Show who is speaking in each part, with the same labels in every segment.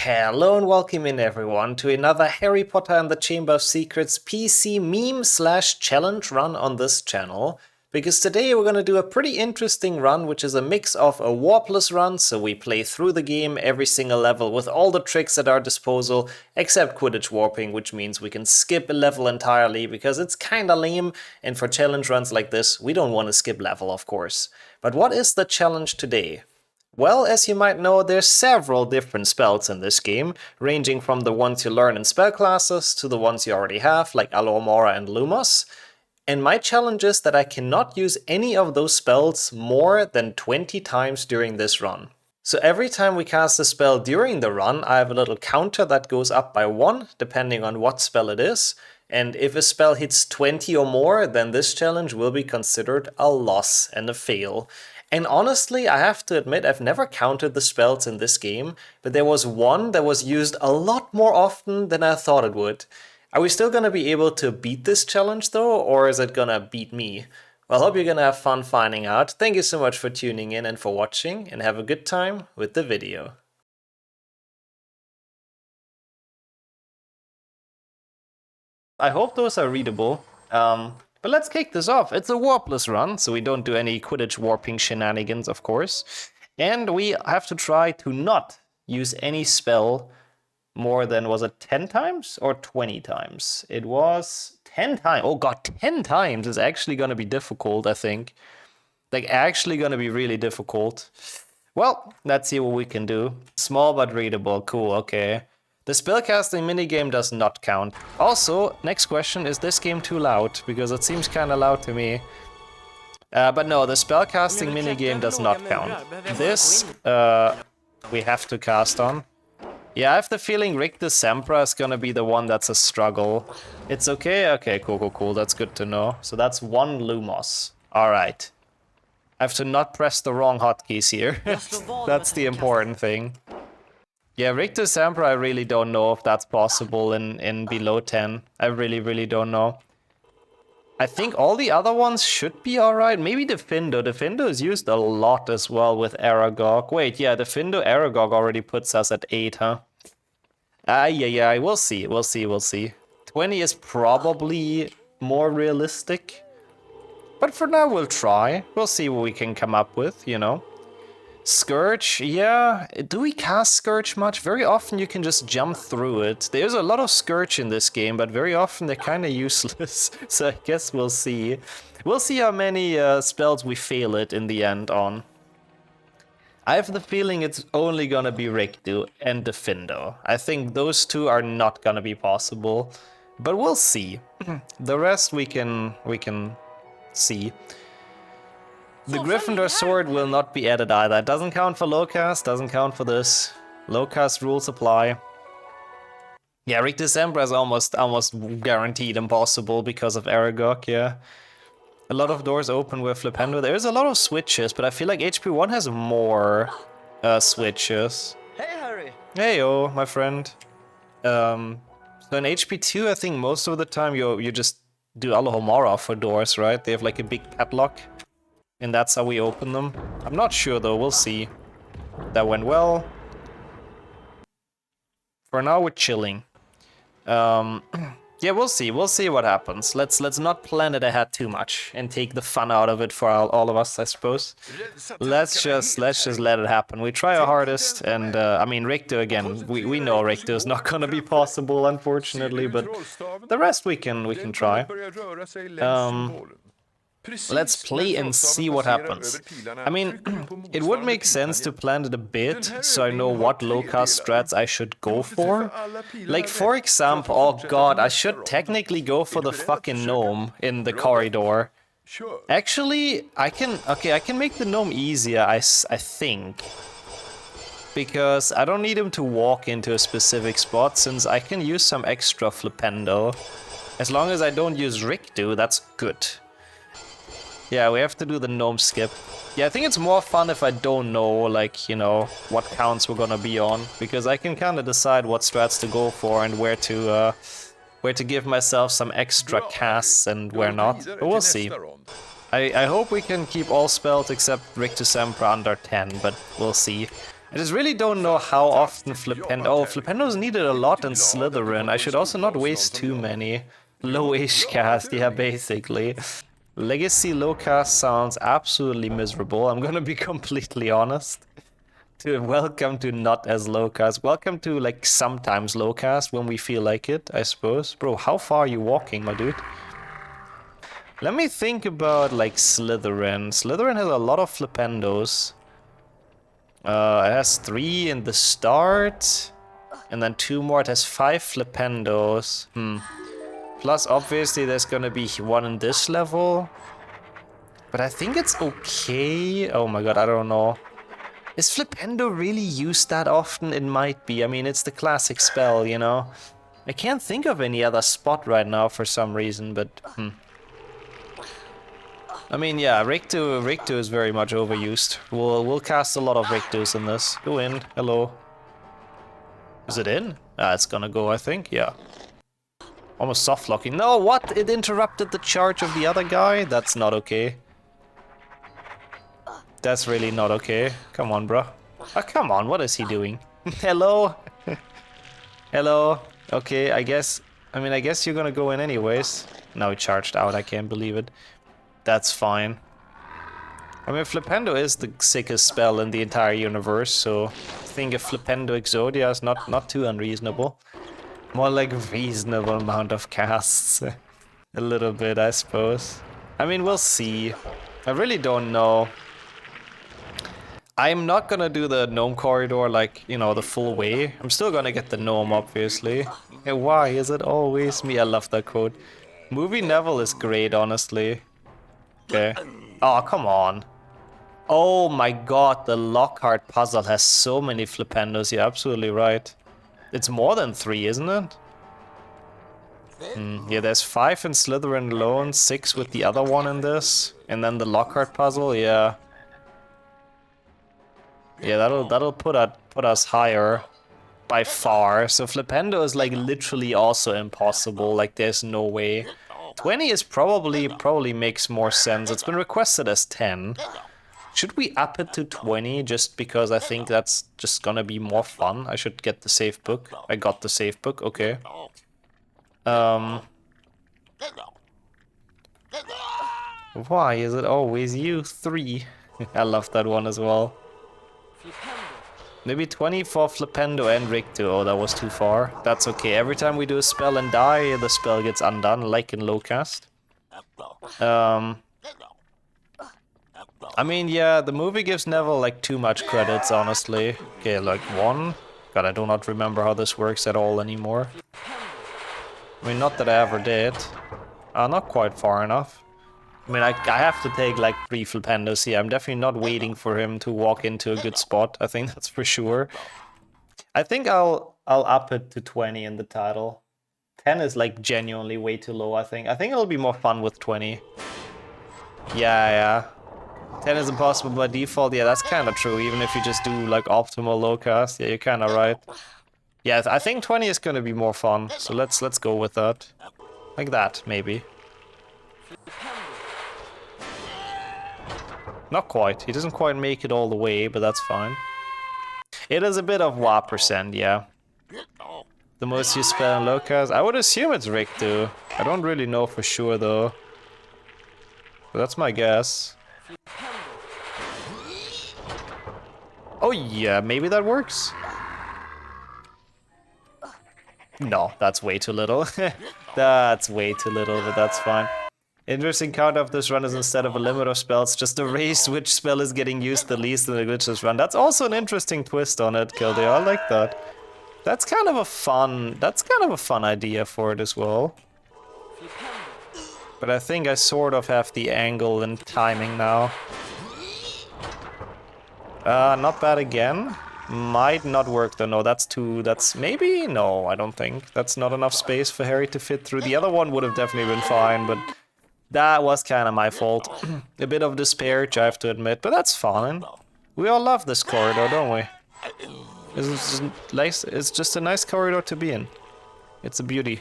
Speaker 1: Hello and welcome in everyone to another Harry Potter and the Chamber of Secrets PC meme/challenge run on this channel. Because today we're going to do a pretty interesting run, which is a mix of a warpless run, so we play through the game every single level with all the tricks at our disposal, except Quidditch warping, which means we can skip a level entirely because it's kinda lame, and for challenge runs like this, we don't want to skip level, of course. But what is the challenge today? Well, as you might know, there's several different spells in this game, ranging from the ones you learn in spell classes to the ones you already have, like Alohomora and Lumos. And my challenge is that I cannot use any of those spells more than 20 times during this run. So every time we cast a spell during the run, I have a little counter that goes up by 1, depending on what spell it is. And if a spell hits 20 or more, then this challenge will be considered a loss and a fail. And honestly, I have to admit, I've never counted the spells in this game, but there was one that was used a lot more often than I thought it would. Are we still gonna be able to beat this challenge though, or is it gonna beat me? Well, I hope you're gonna have fun finding out. Thank you so much for tuning in and for watching, and have a good time with the video. I hope those are readable. But let's kick this off. It's a warpless run, so we don't do any Quidditch warping shenanigans, of course. And we have to try to not use any spell more than, was it 10 times or 20 times? It was 10 times. Oh god, 10 times is actually gonna be difficult, I think. Like, actually gonna be really difficult. Well, let's see what we can do. Small but readable, cool, okay. The spellcasting minigame does not count. Also, next question, is this game too loud? Because it seems kinda loud to me. But no, the spellcasting minigame does not count. This, we have to cast on. Yeah, I have the feeling Rictusempra is gonna be the one that's a struggle. It's okay? Okay, cool, that's good to know. So that's 1 Lumos. Alright. I have to not press the wrong hotkeys here. That's the important thing. Yeah, Rictusempra, I really don't know if that's possible in below 10. I really don't know. I think all the other ones should be alright. Maybe Diffindo. Diffindo is used a lot as well with Aragog. Wait, yeah, Diffindo Aragog already puts us at 8, huh? Yeah, we'll see. 20 is probably more realistic. But for now, we'll try. We'll see what we can come up with, you know. Scourge, yeah. Do we cast Scourge much? Very often you can just jump through it. There's a lot of Scourge in this game, but very often they're kind of useless. So I guess we'll see. We'll see how many spells we fail it in the end on. I have the feeling it's only gonna be Rictu and Diffindo. I think those two are not gonna be possible, but we'll see. The rest we can see. The Gryffindor sword will not be added either. It doesn't count for Lowcast, doesn't count for this. Lowcast rules apply. Yeah, Rictusempra is almost guaranteed impossible because of Aragog, yeah. A lot of doors open with Flipendo. There's a lot of switches, but I feel like HP1 has more switches.
Speaker 2: Hey, Harry!
Speaker 1: Heyo, my friend. So in HP2, I think most of the time you just do Alohomora for doors, right? They have like a big padlock. And that's how we open them. I'm not sure though, we'll see. That went well. For now we're chilling. Yeah, we'll see what happens. Let's not plan it ahead too much and take the fun out of it for all of us, I suppose. Let's just let it happen. We try our hardest, and I mean Rictu again. We know Rictu is not gonna be possible, unfortunately, but the rest we can try. Let's play and see what happens. I mean, it would make sense to plan it a bit, so I know what Lowcast strats I should go for. Like, for example, oh god, I should technically go for the fucking gnome in the corridor. Actually, I can make the gnome easier, I think. Because I don't need him to walk into a specific spot, since I can use some extra Flipendo. As long as I don't use Rictu, that's good. Yeah, we have to do the gnome skip. Yeah, I think it's more fun if I don't know, like, you know, what counts we're gonna be on. Because I can kind of decide what strats to go for and where to give myself some extra casts and where not. But we'll see. I hope we can keep all spells except Rictusempra under 10, but we'll see. I just really don't know how often Flipendo... Oh, Flipendo's needed a lot in Slytherin. I should also not waste too many. Lowish cast, yeah, basically. Legacy Lowcast sounds absolutely miserable. I'm gonna be completely honest. Welcome to not as Lowcast. Welcome to, like, sometimes Lowcast when we feel like it, I suppose. Bro, how far are you walking, my dude? Let me think about, like, Slytherin. Slytherin has a lot of Flipendos. It has 3 in the start. And then 2 more. It has 5 Flipendos. Plus, obviously, there's gonna be 1 in this level. But I think it's okay. Oh my god, I don't know. Is Flipendo really used that often? It might be. I mean, it's the classic spell, you know? I can't think of any other spot right now for some reason, but... I mean, yeah, Rictu is very much overused. We'll cast a lot of Rictus in this. Go in. Hello. Is it in? Ah, it's gonna go, I think. Yeah. Almost soft locking. No, what? It interrupted the charge of the other guy? That's not okay. That's really not okay. Come on, bro. Oh, come on. What is he doing? Hello? Hello? Okay, I guess you're gonna go in anyways. No, he charged out. I can't believe it. That's fine. I mean, Flipendo is the sickest spell in the entire universe, so I think a Flipendo Exodia is not too unreasonable. More like a reasonable amount of casts. A little bit, I suppose. I mean, we'll see. I really don't know. I'm not gonna do the gnome corridor, like, you know, the full way. I'm still gonna get the gnome, obviously. Hey, why is it always me? I love that quote. Movie Neville is great, honestly. Okay. Oh, come on. Oh my god, the Lockhart puzzle has so many Flipendos. You're absolutely right. It's more than 3, isn't it? Yeah, there's 5 in Slytherin alone, 6 with the other one in this. And then the Lockhart puzzle, yeah. Yeah, that'll put us higher by far. So Flipendo is like literally also impossible. Like there's no way. 20 is probably makes more sense. It's been requested as 10. Should we up it to 20 just because I think that's just gonna be more fun? I should get the safe book. I got the safe book, okay. Why is it always you 3? I love that one as well. Maybe 20 for Flipendo and Rictu. Oh, that was too far. That's okay. Every time we do a spell and die, the spell gets undone, like in Lowcast. I mean, yeah, the movie gives Neville, like, too much credits, honestly. Okay, like, 1. God, I do not remember how this works at all anymore. I mean, not that I ever did. Not quite far enough. I mean, I have to take, like, 3 Flipendos here. I'm definitely not waiting for him to walk into a good spot. I think that's for sure. I think I'll up it to 20 in the title. 10 is, like, genuinely way too low, I think. I think it'll be more fun with 20. Yeah. 10 is impossible by default. Yeah, that's kind of true. Even if you just do, like, optimal Lowcast. Yeah, you're kind of right. Yeah, I think 20 is going to be more fun. So let's go with that. Like that, maybe. Not quite. He doesn't quite make it all the way, but that's fine. It is a bit of WA percent, yeah. The most used spell in Lowcast. I would assume it's Rictu. I don't really know for sure, though. But that's my guess. Oh yeah, maybe that works. No, that's way too little. That's way too little, but that's fine. Interesting count of this run is instead of a limit of spells, just erase which spell is getting used the least in the glitchless run. That's also an interesting twist on it, Kildare. I like that. That's kind of a fun idea for it as well. But I think I sort of have the angle and timing now. Not bad again. Might not work though. No, that's maybe? No, I don't think. That's not enough space for Harry to fit through. The other one would have definitely been fine, but that was kind of my fault. A bit of despair, I have to admit, but that's fine. We all love this corridor, don't we? It's just a nice corridor to be in. It's a beauty.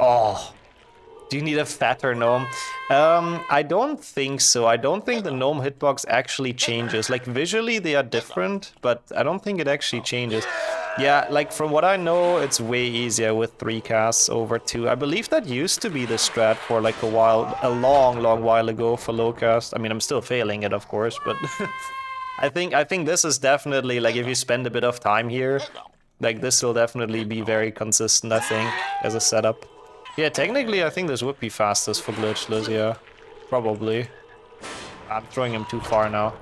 Speaker 1: Oh, Do you need a fatter gnome? I don't think so. I don't think the gnome hitbox actually changes. Like, visually they are different, but I don't think it actually changes. Yeah, like, from what I know, it's way easier with 3 casts over 2. I believe that used to be the strat for, like, a long while ago for Lowcast. I mean, I'm still failing it, of course, but... I think this is definitely, like, if you spend a bit of time here, like, this will definitely be very consistent, I think, as a setup. Yeah, technically, I think this would be fastest for glitchless, yeah. Probably. I'm throwing him too far now.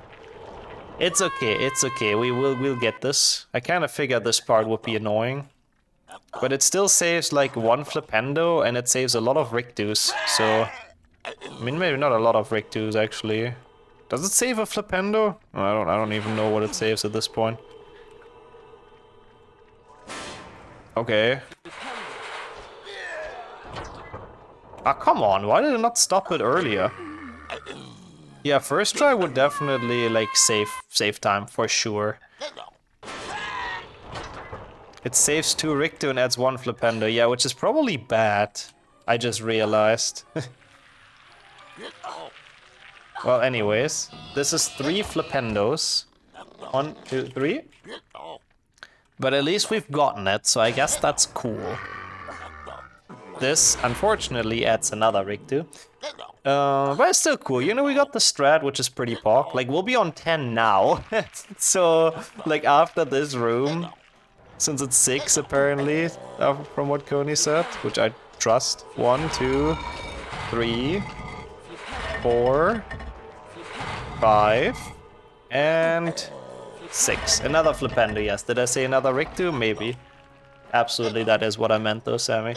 Speaker 1: It's okay. We'll get this. I kind of figured this part would be annoying. But it still saves, like, 1 flipendo, and it saves a lot of Rictus, so... I mean, maybe not a lot of Rictus, actually. Does it save a flipendo? I don't even know what it saves at this point. Okay. Ah, come on, why did it not stop it earlier? Yeah, first try would definitely, like, save time, for sure. It saves 2 Rictu and adds 1 Flipendo, yeah, which is probably bad. I just realized. Well, anyways, this is 3 Flipendos. 1, 2, 3. But at least we've gotten it, so I guess that's cool. This, unfortunately, adds another Rictu. But it's still cool. You know, we got the strat, which is pretty pog. Like, we'll be on 10 now. So, like, after this room, since it's 6, apparently, from what Coney said, which I trust. 1, 2, 3, 4, 5, and 6. Another Flipendo, yes. Did I say another Rictu? Maybe. Absolutely, that is what I meant, though, Sammy.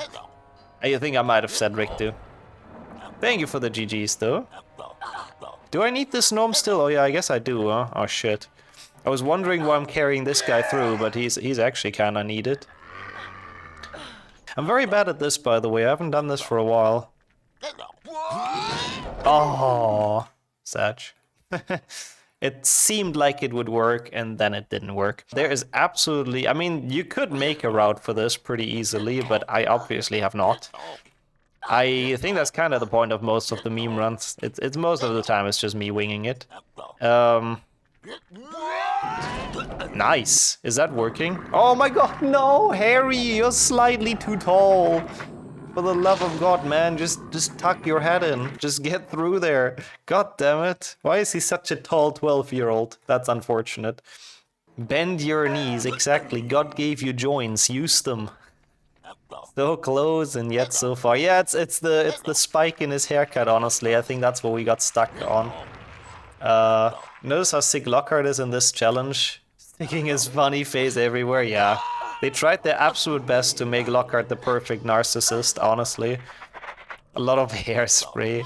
Speaker 1: I think I might have said Rictu. Thank you for the GGs, though. Do I need this gnome still? Oh yeah, I guess I do, huh? Oh shit. I was wondering why I'm carrying this guy through, but he's actually kinda needed. I'm very bad at this, by the way. I haven't done this for a while. Oh, Satch. It seemed like it would work, and then it didn't work. There is absolutely... I mean, you could make a route for this pretty easily, but I obviously have not. I think that's kind of the point of most of the meme runs. It's most of the time it's just me winging it. Nice. Is that working? Oh my god, no! Harry, you're slightly too tall. For the love of God, man, just tuck your head in. Just get through there. God damn it. Why is he such a tall 12-year-old? That's unfortunate. Bend your knees, exactly. God gave you joints, use them. So close and yet so far. Yeah, it's the spike in his haircut, honestly. I think that's what we got stuck on. Notice how sick Lockhart is in this challenge? Sticking his funny face everywhere, yeah. They tried their absolute best to make Lockhart the perfect narcissist, honestly. A lot of hairspray.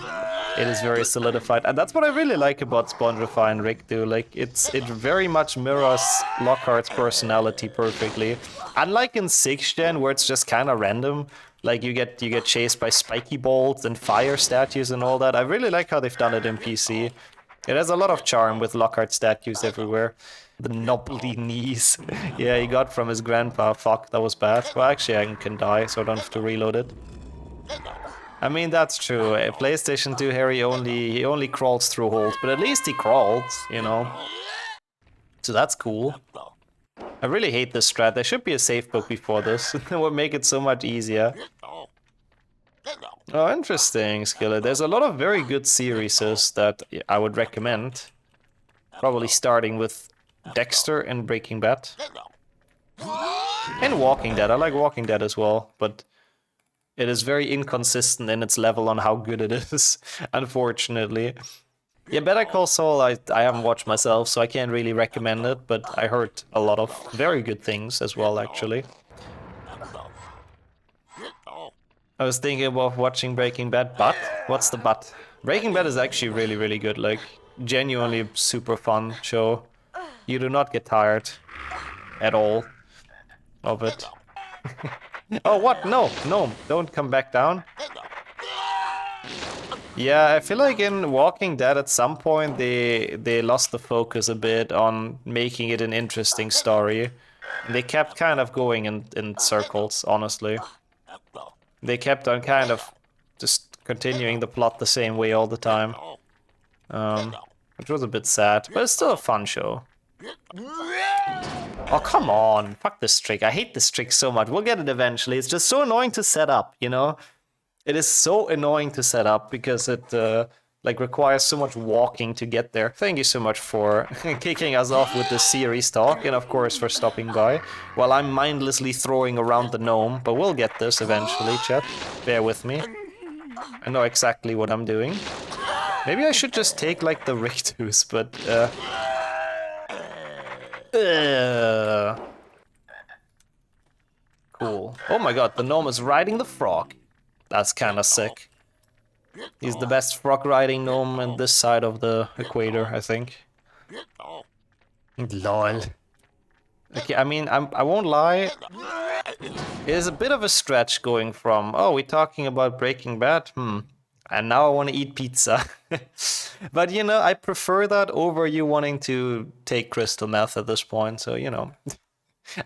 Speaker 1: It is very solidified. And that's what I really like about Spongify and Rictu. Like, it very much mirrors Lockhart's personality perfectly. Unlike in 6th gen, where it's just kind of random. Like, you get chased by spiky bolts and fire statues and all that. I really like how they've done it in PC. It has a lot of charm with Lockhart statues everywhere. The knobbly knees. Yeah, he got from his grandpa. Fuck, that was bad. Well, actually, I can die, so I don't have to reload it. I mean, that's true. PlayStation 2 Harry he only crawls through holes, but at least he crawls, you know. So that's cool. I really hate this strat. There should be a safe book before this. It would make it so much easier. Oh, interesting, Skillet. There's a lot of very good series that I would recommend. Probably starting with Dexter and Breaking Bad. And Walking Dead. I like Walking Dead as well, but it is very inconsistent in its level on how good it is, unfortunately. Yeah, Better Call Saul I haven't watched myself, so I can't really recommend it, but I heard a lot of very good things as well, actually. I was thinking about watching Breaking Bad, but what's the but? Breaking Bad is actually really, really good, like, genuinely super fun show. You do not get tired at all of it. Oh, what? No, don't come back down. Yeah, I feel like in Walking Dead at some point they lost the focus a bit on making it an interesting story. They kept kind of going in circles, honestly. They kept on kind of just continuing the plot the same way all the time. Which was a bit sad, but it's still a fun show. Oh, come on. Fuck this trick. I hate this trick so much. We'll get it eventually. It's just so annoying to set up, you know? It is so annoying to set up because it like requires so much walking to get there. Thank you so much for kicking us off with this series talk, and of course for stopping by while I'm mindlessly throwing around the gnome. But we'll get this eventually, chat. Bear with me. I know exactly what I'm doing. Maybe I should just take like the Rictus, but cool. Oh my god, the gnome is riding the frog. That's kind of sick. He's the best frog riding gnome on this side of the equator, I think. Lol. Okay, I mean, I won't lie. It's a bit of a stretch going from, oh, we're talking about Breaking Bad? And now I want to eat pizza. But, you know, I prefer that over you wanting to take crystal meth at this point, so, you know.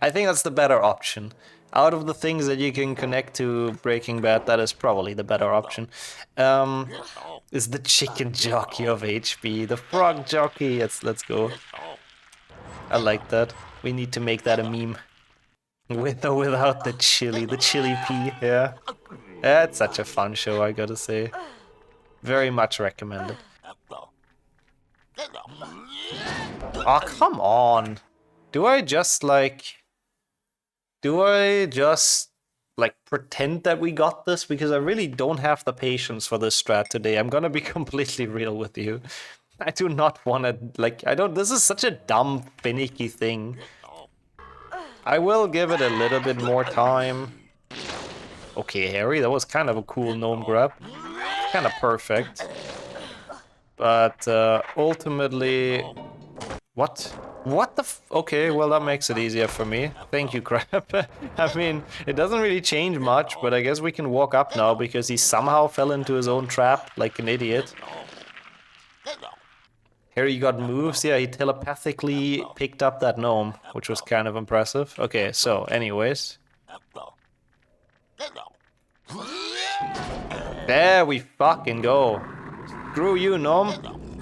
Speaker 1: I think that's the better option. Out of the things that you can connect to Breaking Bad, that is probably the better option. Is the chicken jockey of HP, the frog jockey. Yes, let's go. I like that. We need to make that a meme. With or without the chili pea, yeah. Yeah, it's such a fun show, I gotta say. Very much recommended. Oh, come on. Do I just pretend that we got this? Because I really don't have the patience for this strat today. I'm gonna be completely real with you. I do not want to, this is such a dumb, finicky thing. I will give it a little bit more time. Okay, Harry, that was kind of a cool gnome grab. Kind of perfect. But ultimately... What? What the okay, well that makes it easier for me. Thank you, Crab. I mean, it doesn't really change much, but I guess we can walk up now because he somehow fell into his own trap like an idiot. Harry got moves, yeah, he telepathically picked up that gnome, which was kind of impressive. Okay, so anyways. There we fucking go. Screw you, gnome.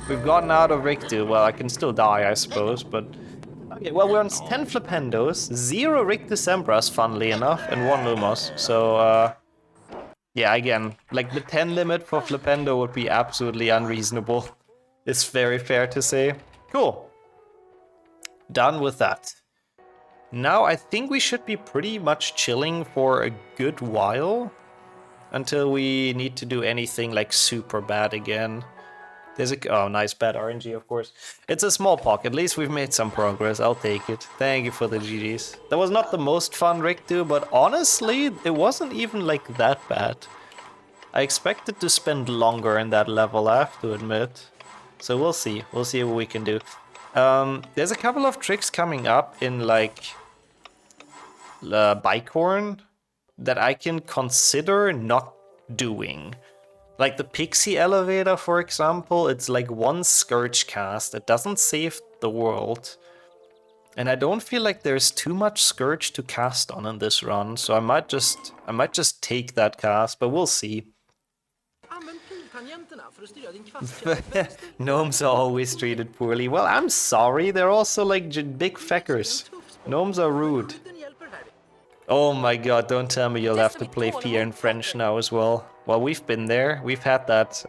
Speaker 1: We've gotten out of Rictu. Well, I can still die, I suppose, but... Okay, well, we're on 10 Flipendos, 0 Rictusempras, funnily enough, and 1 Lumos. So, yeah, again, like the 10 limit for Flipendo would be absolutely unreasonable. It's very fair to say. Cool. Done with that. Now I think we should be pretty much chilling for a good while. Until we need to do anything like super bad again. There's a... Oh, nice bad RNG, of course. It's a small pock. At least we've made some progress. I'll take it. Thank you for the GGs. That was not the most fun Rictu, but honestly, it wasn't even like that bad. I expected to spend longer in that level, I have to admit. So we'll see. We'll see what we can do. There's a couple of tricks coming up in like... Bicorn that I can consider not doing. Like the Pixie Elevator, for example, it's like one Scourge cast. It doesn't save the world. And I don't feel like there's too much Scourge to cast on in this run, so I might just take that cast, but we'll see. Gnomes are always treated poorly. Well, I'm sorry, they're also like big feckers. Gnomes are rude. Oh my god, don't tell me you'll have to play Fear in French now as well. Well, we've been there. We've had that,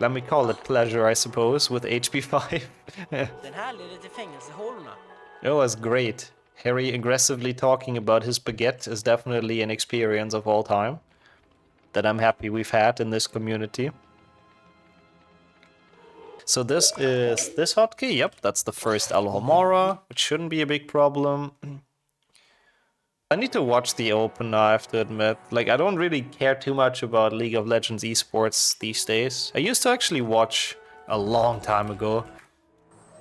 Speaker 1: let me call it pleasure, I suppose, with HP5. It was great. Harry aggressively talking about his baguette is definitely an experience of all time that I'm happy we've had in this community. So this is this hotkey. Yep, that's the first Alhomora, which shouldn't be a big problem. I need to watch the Open, I have to admit. Like, I don't really care too much about League of Legends esports these days. I used to actually watch a long time ago.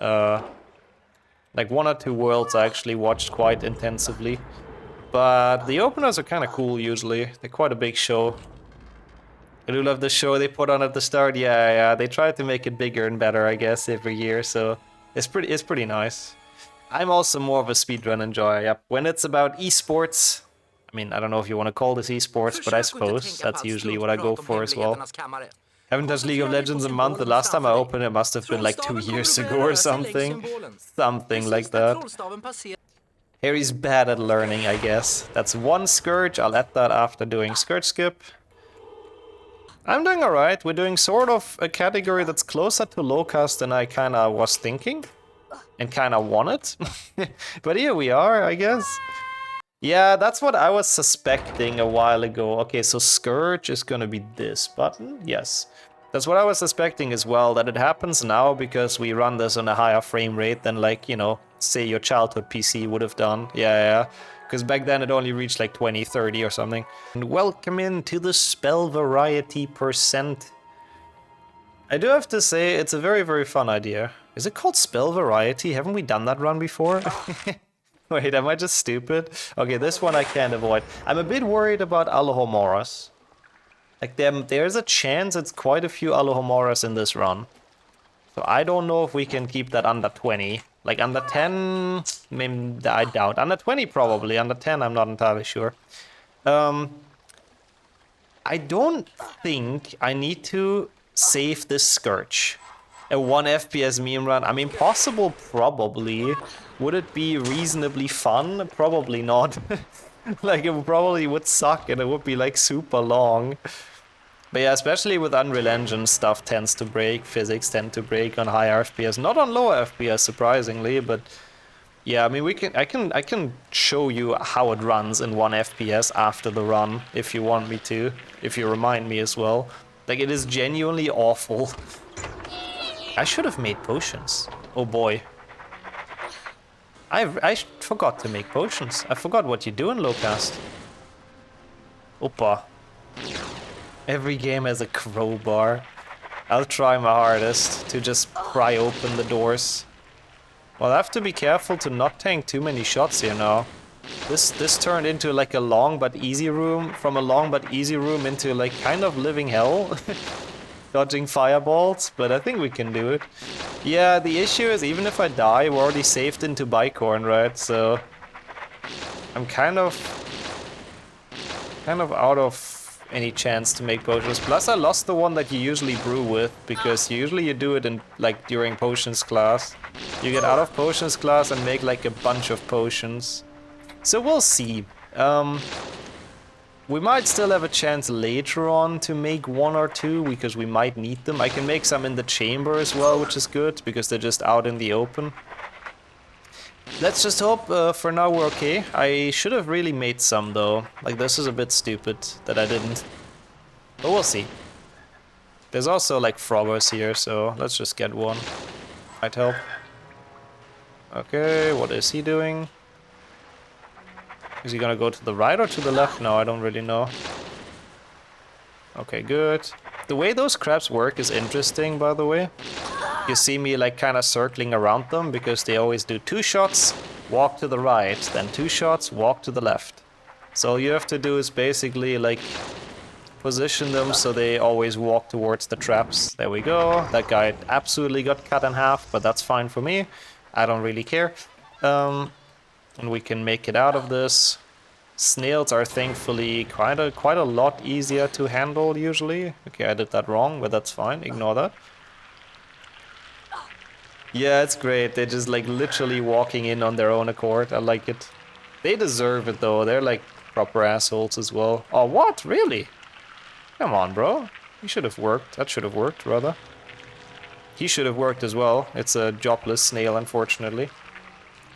Speaker 1: Like 1 or 2 worlds I actually watched quite intensively. But the openers are kind of cool usually. They're quite a big show. I do love the show they put on at the start. Yeah, they try to make it bigger and better, I guess, every year. So it's pretty nice. I'm also more of a speedrun enjoyer. Yep. When it's about esports, I mean, I don't know if you want to call this esports, but I suppose that's usually what I go for as well. Haven't touched League of Legends a month. The last time I opened it must have been like 2 years ago or something. Something like that. Harry's bad at learning, I guess. That's one Scourge. I'll add that after doing Scourge Skip. I'm doing alright. We're doing sort of a category that's closer to Lowcast than I kinda was thinking. And kinda wanted. But here we are, I guess. Yeah, that's what I was suspecting a while ago. Okay, so Scourge is gonna be this button. Yes. That's what I was suspecting as well, that it happens now because we run this on a higher frame rate than, like, you know, say your childhood PC would have done. Yeah. Because back then it only reached like 20, 30 or something. And welcome into the spell variety percent. I do have to say, it's a very, very fun idea. Is it called spell variety? Haven't we done that run before? Wait, am I just stupid? Okay, this one I can't avoid. I'm a bit worried about Alohomoras. Like, there's a chance it's quite a few Alohomoras in this run. So I don't know if we can keep that under 20. Like, under 10, maybe, I doubt. Under 20, probably. Under 10, I'm not entirely sure. I don't think I need to save this Scourge. A 1 FPS meme run. I mean, possible, probably. Would it be reasonably fun? Probably not. Like, it probably would suck and it would be, like, super long. But yeah, especially with Unreal Engine, stuff tends to break, physics tend to break on higher FPS, not on lower FPS, surprisingly, but yeah, I mean, I can show you how it runs in 1 FPS after the run, if you want me to, if you remind me as well. Like, it is genuinely awful. I should have made potions. Oh boy. I forgot to make potions. I forgot what you do in Lowcast. Opa. Every game has a crowbar. I'll try my hardest to just pry open the doors. Well, I have to be careful to not tank too many shots here now. This turned into like a long but easy room, from a long but easy room into like kind of living hell. Dodging fireballs, but I think we can do it. Yeah, the issue is even if I die, we're already saved into Bicorn, right? So I'm kind of out of any chance to make potions. Plus I lost the one that you usually brew with, because usually you do it in like during potions class. You get out of potions class and make like a bunch of potions. So we'll see. We might still have a chance later on to make 1 or 2, because we might need them. I can make some in the chamber as well, which is good, because they're just out in the open. Let's just hope for now we're okay. I should have really made some though. Like, this is a bit stupid that I didn't. But we'll see. There's also like froggers here, so let's just get one. Might help. Okay, what is he doing? Is he gonna go to the right or to the left? No, I don't really know. Okay, good. The way those crabs work is interesting, by the way. You see me like kind of circling around them, because they always do 2 shots, walk to the right, then 2 shots, walk to the left. So all you have to do is basically like position them so they always walk towards the traps. There we go. That guy absolutely got cut in half, but that's fine for me. I don't really care. And we can make it out of this. Snails are thankfully quite a lot easier to handle usually. Okay, I did that wrong, but that's fine. Ignore that. Yeah, it's great. They're just like literally walking in on their own accord. I like it. They deserve it though. They're like proper assholes as well. Oh, what? Really? Come on, bro. You should have worked. That should have worked, rather. He should have worked as well. It's a jobless snail, unfortunately.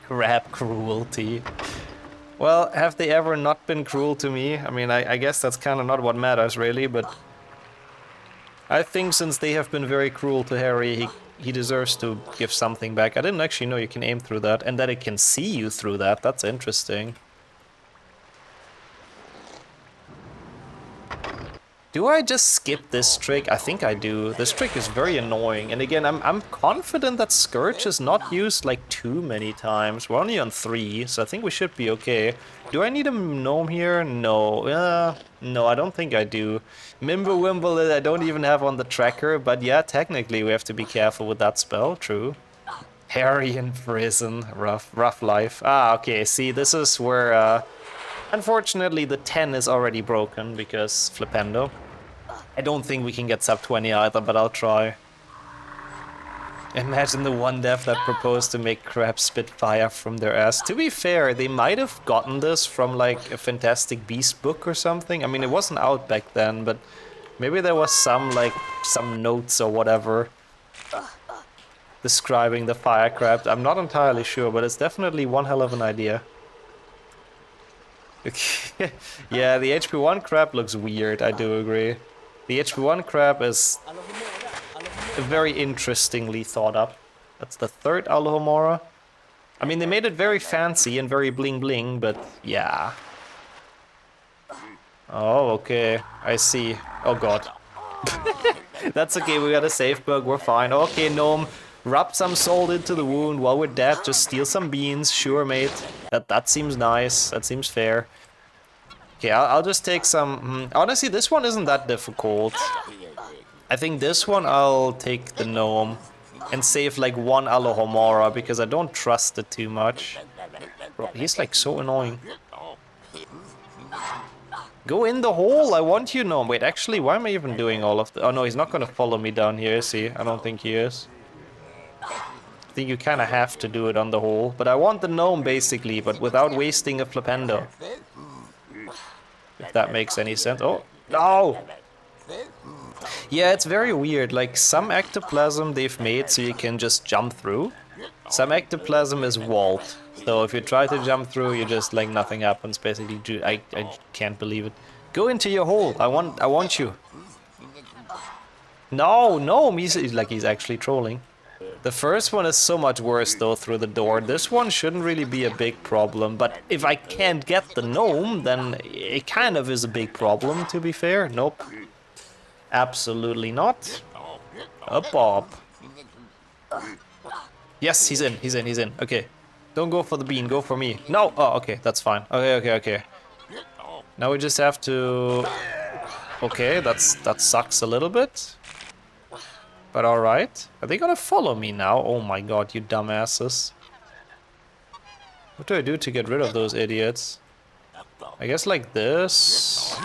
Speaker 1: Crab cruelty. Well, have they ever not been cruel to me? I mean, I guess that's kind of not what matters, really, but I think since they have been very cruel to Harry, he deserves to give something back. I didn't actually know you can aim through that, and that it can see you through that. That's interesting. Do I just skip this trick? I think I do. This trick is very annoying. And again, I'm confident that Scourge is not used like too many times. We're only on 3, so I think we should be okay. Do I need a gnome here? No. No, I don't think I do. Mimblewimble I don't even have on the tracker, but yeah, technically we have to be careful with that spell, true. Harry in prison, rough life. Ah, okay, see, this is where... Unfortunately, the 10 is already broken because Flipendo. I don't think we can get sub 20 either, but I'll try. Imagine the one dev that proposed to make crabs spit fire from their ass. To be fair, they might have gotten this from like a Fantastic Beast book or something. I mean, it wasn't out back then, but maybe there was some notes or whatever describing the fire crab. I'm not entirely sure, but it's definitely one hell of an idea. Yeah, the HP1 crab looks weird, I do agree. The HP1 crab is very interestingly thought up. That's the third Alohomora. I mean, they made it very fancy and very bling bling, but yeah. Oh, okay, I see. Oh god. That's okay, we got a safe bug, we're fine. Okay, Gnome, rub some salt into the wound while we're dead, just steal some beans, sure mate. That seems nice, that seems fair. Okay, I'll just take some... Honestly, this one isn't that difficult. I think this one I'll take the Gnome and save like one Alohomora because I don't trust it too much. Bro, he's like so annoying. Go in the hole, I want you, Gnome. Wait, actually, why am I even doing all of the... Oh no, he's not gonna follow me down here, is he? I don't think he is. I think you kind of have to do it on the hole. But I want the Gnome basically, but without wasting a Flipendo. If that makes any sense. Oh, no! Yeah, it's very weird. Like, some ectoplasm they've made so you can just jump through. Some ectoplasm is walled. So if you try to jump through, you just, like, nothing happens, basically. I can't believe it. Go into your hole. I want you. No, he's actually trolling. The first one is so much worse, though, through the door. This one shouldn't really be a big problem, but if I can't get the Gnome, then it kind of is a big problem, to be fair. Nope. Absolutely not. A Bob. Yes, he's in. Okay. Don't go for the bean, go for me. No! Oh, okay, that's fine. Okay. Now we just have to... Okay, that sucks a little bit. But alright. Are they gonna follow me now? Oh my god, you dumbasses. What do I do to get rid of those idiots? I guess like this.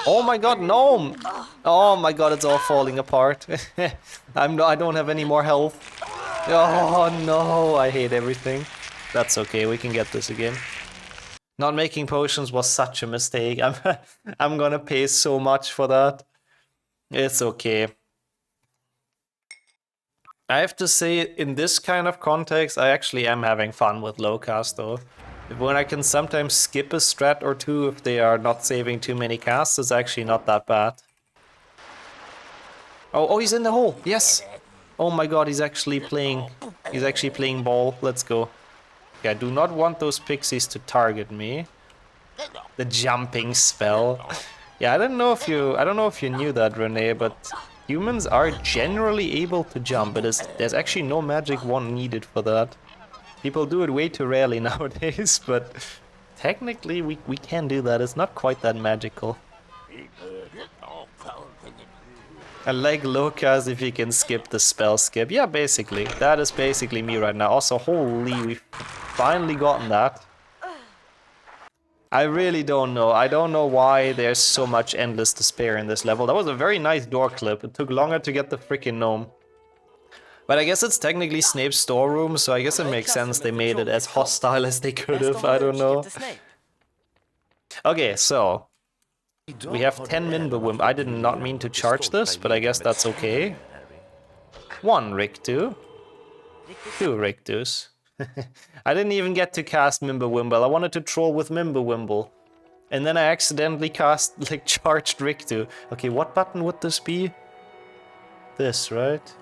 Speaker 1: Oh my god, Gnome! Oh my god, it's all falling apart. I don't have any more health. Oh no, I hate everything. That's okay, we can get this again. Not making potions was such a mistake. I'm gonna pay so much for that. It's okay. I have to say, in this kind of context, I actually am having fun with Lowcast though. When I can sometimes skip a strat or two if they are not saving too many casts, it's actually not that bad. Oh, he's in the hole. Yes. Oh my god, he's actually playing ball. Let's go. Okay, I do not want those pixies to target me. The jumping spell. Yeah, I don't know if you knew that, Renee, but humans are generally able to jump, but there's actually no magic wand needed for that. People do it way too rarely nowadays, but technically we can do that. It's not quite that magical. I like Lowcast if you can skip the spell skip. Yeah, basically. That is basically me right now. Also, holy, we've finally gotten that. I really don't know. I don't know why there's so much endless despair in this level. That was a very nice door clip. It took longer to get the freaking gnome. But I guess it's technically Snape's storeroom, so I guess it makes sense they made it as hostile as they could have. I don't know. Okay, so we have 10 Minbawimp. I did not mean to charge this, but I guess that's okay. 1 Rictu. 2 Rictus. I didn't even get to cast Mimblewimble. I wanted to troll with Mimblewimble. And then I accidentally cast, like, charged Rictu. Okay, what button would this be? This, right?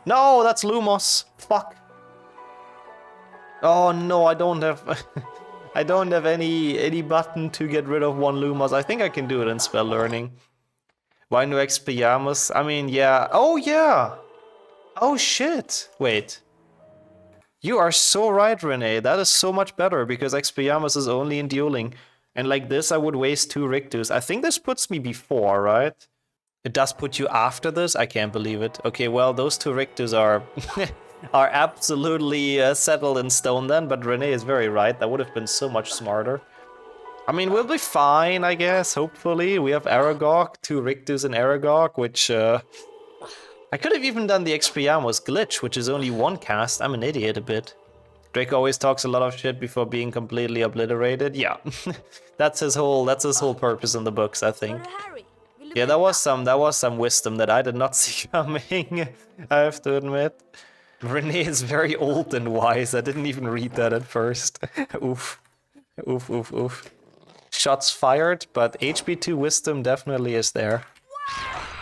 Speaker 1: No, that's Lumos. Fuck. Oh no, I don't have... I don't have any button to get rid of 1 Lumos. I think I can do it in spell learning. Why no Expelliarmus? I mean, yeah. Oh, yeah. Oh, shit. Wait. You are so right, Renee. That is so much better, because Expelliarmus is only in dueling. And like this, I would waste 2 Rictus. I think this puts me before, right? It does put you after this? I can't believe it. Okay, well, those 2 Rictus are... are absolutely settled in stone then, but Renee is very right. That would have been so much smarter. I mean, we'll be fine, I guess, hopefully. We have Aragog, 2 Rictus and Aragog, which... I could have even done the Expelliarmus glitch, which is only 1 cast. I'm an idiot a bit. Drake always talks a lot of shit before being completely obliterated. Yeah, that's his whole purpose in the books, I think. Yeah, that was some wisdom that I did not see coming. I have to admit. Renee is very old and wise. I didn't even read that at first. Oof, oof, oof, oof. Shots fired, but HB2 wisdom definitely is there.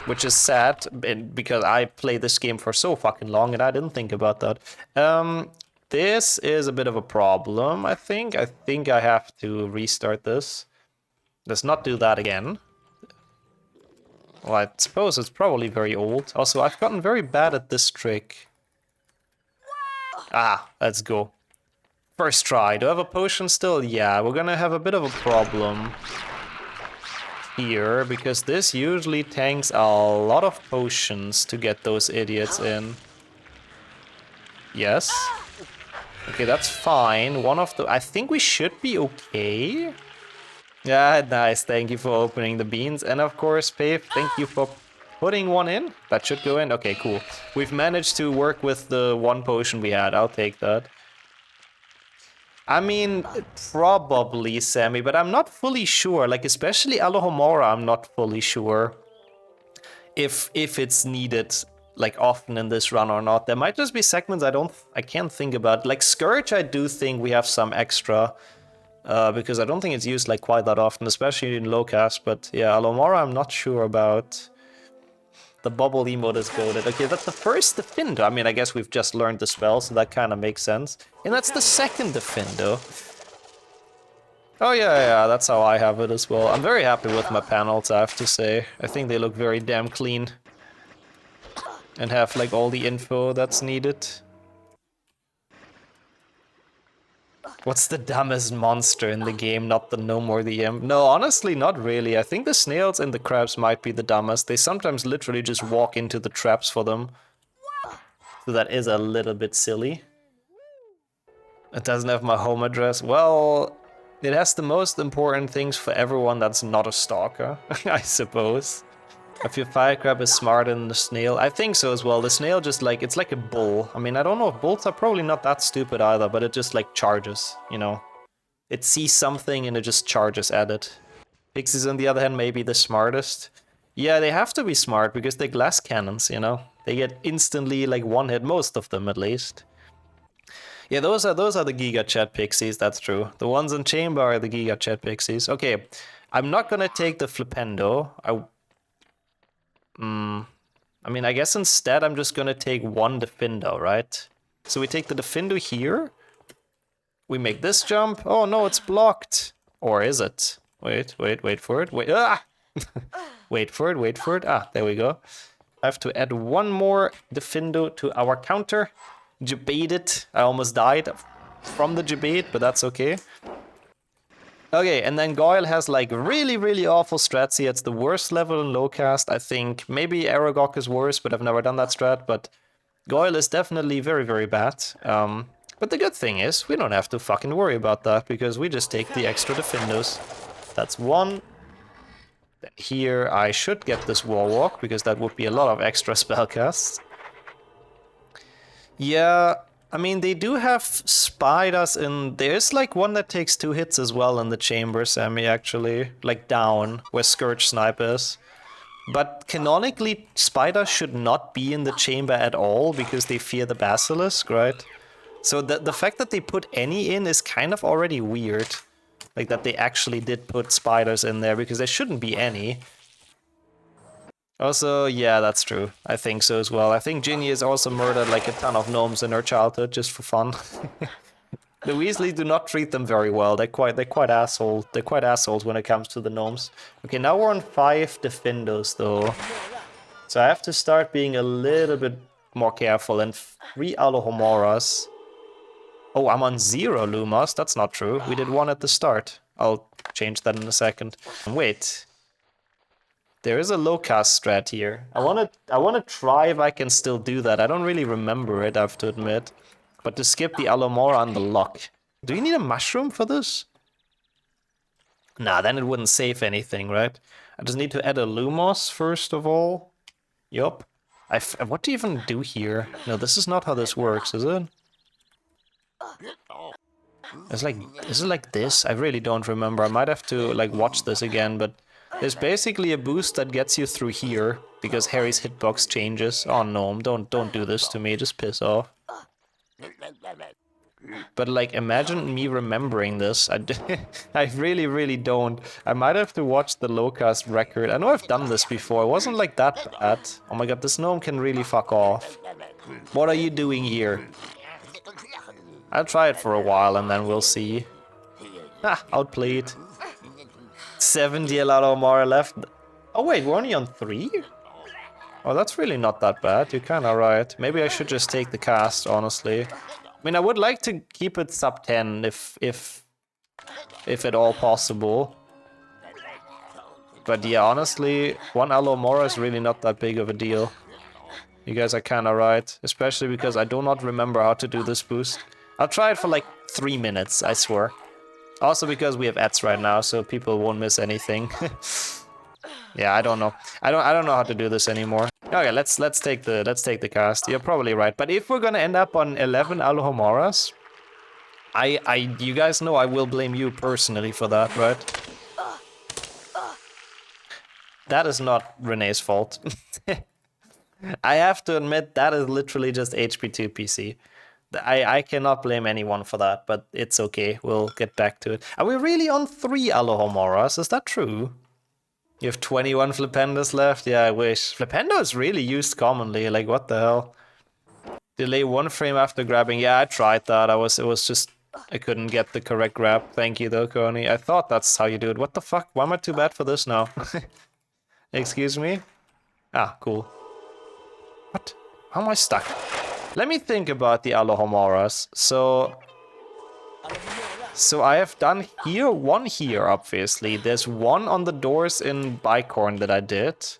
Speaker 1: Which is sad, because I played this game for so fucking long and I didn't think about that. This is a bit of a problem, I think. I think I have to restart this. Let's not do that again. Well, I suppose it's probably very old. Also, I've gotten very bad at this trick. Ah, let's go. First try. Do I have a potion still? Yeah, we're gonna have a bit of a problem here, because this usually tanks a lot of potions to get those idiots in. Yes. Okay, that's fine. One of the... I think we should be okay. Yeah, nice. Thank you for opening the beans. And of course, Pave, thank you for putting one in. That should go in. Okay, cool. We've managed to work with the 1 potion we had. I'll take that. I mean, probably Sammy, but I'm not fully sure. Like, especially Alohomora, I'm not fully sure if it's needed, like, often in this run or not. There might just be segments I can't think about. Like Scourge, I do think we have some extra, because I don't think it's used like quite that often, especially in Lowcast. But yeah, Alohomora, I'm not sure about. The bubble emote is goated. Okay, that's the first Defendo. I mean, I guess we've just learned the spell, so that kind of makes sense. And that's the second Defendo. Oh yeah, that's how I have it as well. I'm very happy with my panels, I have to say. I think they look very damn clean. And have like all the info that's needed. What's the dumbest monster in the game? Not the gnome or the imp? No, honestly, not really. I think the snails and the crabs might be the dumbest. They sometimes literally just walk into the traps for them. So that is a little bit silly. It doesn't have my home address. Well, it has the most important things for everyone that's not a stalker, I suppose. If your fire crab is smarter than the snail, I think so as well. The snail just like, it's like a bull. I mean, I don't know if bulls are probably not that stupid either, but it just like charges, you know. It sees something and it just charges at it. Pixies on the other hand may be the smartest. Yeah, they have to be smart because they're glass cannons, you know. They get instantly like one hit, most of them at least. Yeah, those are the Giga Chat Pixies, that's true. The ones in chamber are the Giga Chat Pixies. Okay, I'm not gonna take the Flipendo. I mean, I guess instead I'm just gonna take 1 Defendo, right? So we take the Defendo here. We make this jump. Oh no, it's blocked. Or is it? Wait for it. Wait, ah! Wait for it. Ah, there we go. I have to add 1 more Defendo to our counter. Jebait it. I almost died from the Jebait, but that's okay. Okay, and then Goyle has like really awful strats here. It's the worst level in Lowcast, I think. Maybe Aragog is worse, but I've never done that strat. But Goyle is definitely very bad. But the good thing is, we don't have to fucking worry about that, because we just take the extra Defendos. That's 1. Then here I should get this Warwalk, because that would be a lot of extra spellcasts. Yeah, I mean, they do have spiders in... There's like one that takes 2 hits as well in the chamber, Sammy, actually. Like down, where Scourge Snipe is. But canonically, spiders should not be in the chamber at all, because they fear the Basilisk, right? So the fact that they put any in is kind of already weird. Like that they actually did put spiders in there, because there shouldn't be any. Also, yeah, that's true. I think so as well. I think Ginny has also murdered like a ton of gnomes in her childhood, just for fun. The Weasleys do not treat them very well. They're quite assholes. They're quite assholes when it comes to the gnomes. Okay, now we're on 5 Defendos though. So I have to start being a little bit more careful, and 3 Alohomoras. Oh, I'm on 0 Lumas. That's not true. We did 1 at the start. I'll change that in a second. Wait. There is a Lowcast strat here. I wanna try if I can still do that. I don't really remember it, I have to admit. But to skip the Alomora and the lock. Do you need a mushroom for this? Nah, then it wouldn't save anything, right? I just need to add a Lumos first of all. Yup. What do you even do here? No, this is not how this works, is it? It's like, is it like this? I really don't remember. I might have to like watch this again, but there's basically a boost that gets you through here because Harry's hitbox changes. Oh no, don't do this to me. Just piss off. But like, imagine me remembering this. I really don't. I might have to watch the Lowcast record. I know I've done this before. It wasn't like that bad. Oh my god, this gnome can really fuck off. What are you doing here? I'll try it for a while and then we'll see. Ah, outplayed. 70 a lot or more left. Oh wait, we're only on 3? Oh, that's really not that bad. You're kinda right. Maybe I should just take the cast, honestly. I mean, I would like to keep it sub 10 if at all possible. But yeah, honestly, 1 Alomora is really not that big of a deal. You guys are kinda right. Especially because I do not remember how to do this boost. I'll try it for like 3 minutes, I swear. Also because we have ads right now, so people won't miss anything. Yeah, I don't know. I don't know how to do this anymore. Okay, let's take the cast. You're probably right. But if we're gonna end up on 11 Alohomoras, you guys know I will blame you personally for that, right? That is not Renee's fault. I have to admit that is literally just HP2 PC. I cannot blame anyone for that, but it's okay. We'll get back to it. Are we really on 3 Alohomoras? Is that true? You have 21 Flipendos left? Yeah, I wish. Flipendo is really used commonly, like what the hell? Delay 1 frame after grabbing. Yeah, I tried that. It was just, I couldn't get the correct grab. Thank you though, Coney. I thought that's how you do it. What the fuck? Why am I too bad for this now? Excuse me? Ah, cool. What? How am I stuck? Let me think about the Alohomoras. So I have done here, 1 here, obviously. There's 1 on the doors in Bicorn that I did.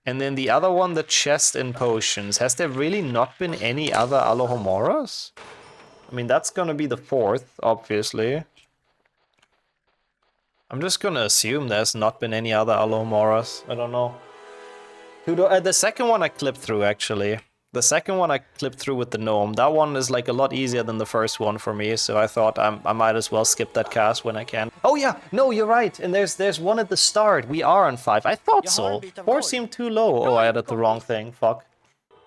Speaker 1: And then the other one, the chest in potions. Has there really not been any other Alohomoras? I mean, that's gonna be the 4th, obviously. I'm just gonna assume there's not been any other Alohomoras. I don't know. The second one I clipped through, actually. The second one I clipped through with the gnome. That one is like a lot easier than the first one for me, so I thought I might as well skip that cast when I can. Oh yeah, no, you're right. And there's one at the start. We are on 5. I thought so. 4 seemed too low. Oh, I added the wrong thing. Fuck.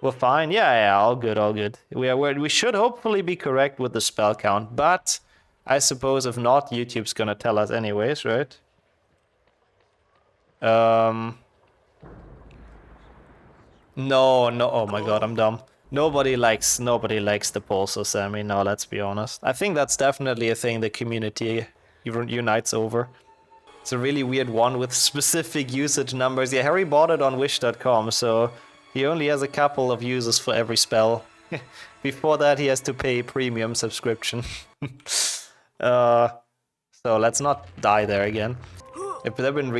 Speaker 1: We're fine. Yeah, all good, all good. We should hopefully be correct with the spell count, but I suppose if not, YouTube's gonna tell us anyways, right? No, oh my god, I'm dumb. Nobody likes the Pulsar Sammy, no, let's be honest. I think that's definitely a thing the community unites over. It's a really weird one with specific usage numbers. Yeah, Harry bought it on wish.com, so he only has a couple of users for every spell. Before that, he has to pay premium subscription. So let's not die there again. Have there been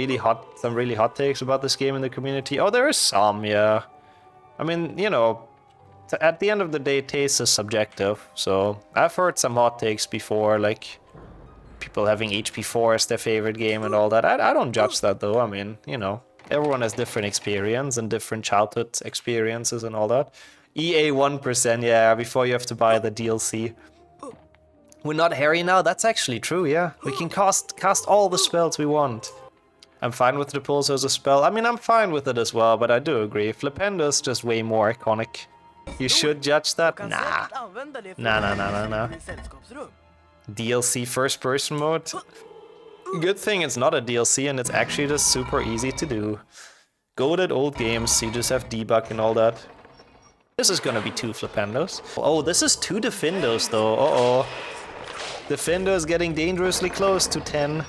Speaker 1: some really hot takes about this game in the community? Oh, there is some, yeah. I mean, you know, at the end of the day, taste is subjective. So I've heard some hot takes before, like people having HP4 as their favorite game and all that. I don't judge that though. I mean, you know, everyone has different experience and different childhood experiences and all that. EA 1%, yeah, before you have to buy the DLC. We're not Harry now? That's actually true, yeah. We can cast all the spells we want. I'm fine with the Pulsar as a spell. I mean, I'm fine with it as well, but I do agree. Flipendo is just way more iconic. You should judge that? Nah. Nah. DLC first person mode? Good thing it's not a DLC and it's actually just super easy to do. Goated old games, you just have debug and all that. This is gonna be 2 Flipendos. Oh, this is 2 Defendos though. Uh-oh. Defendo is getting dangerously close to 10.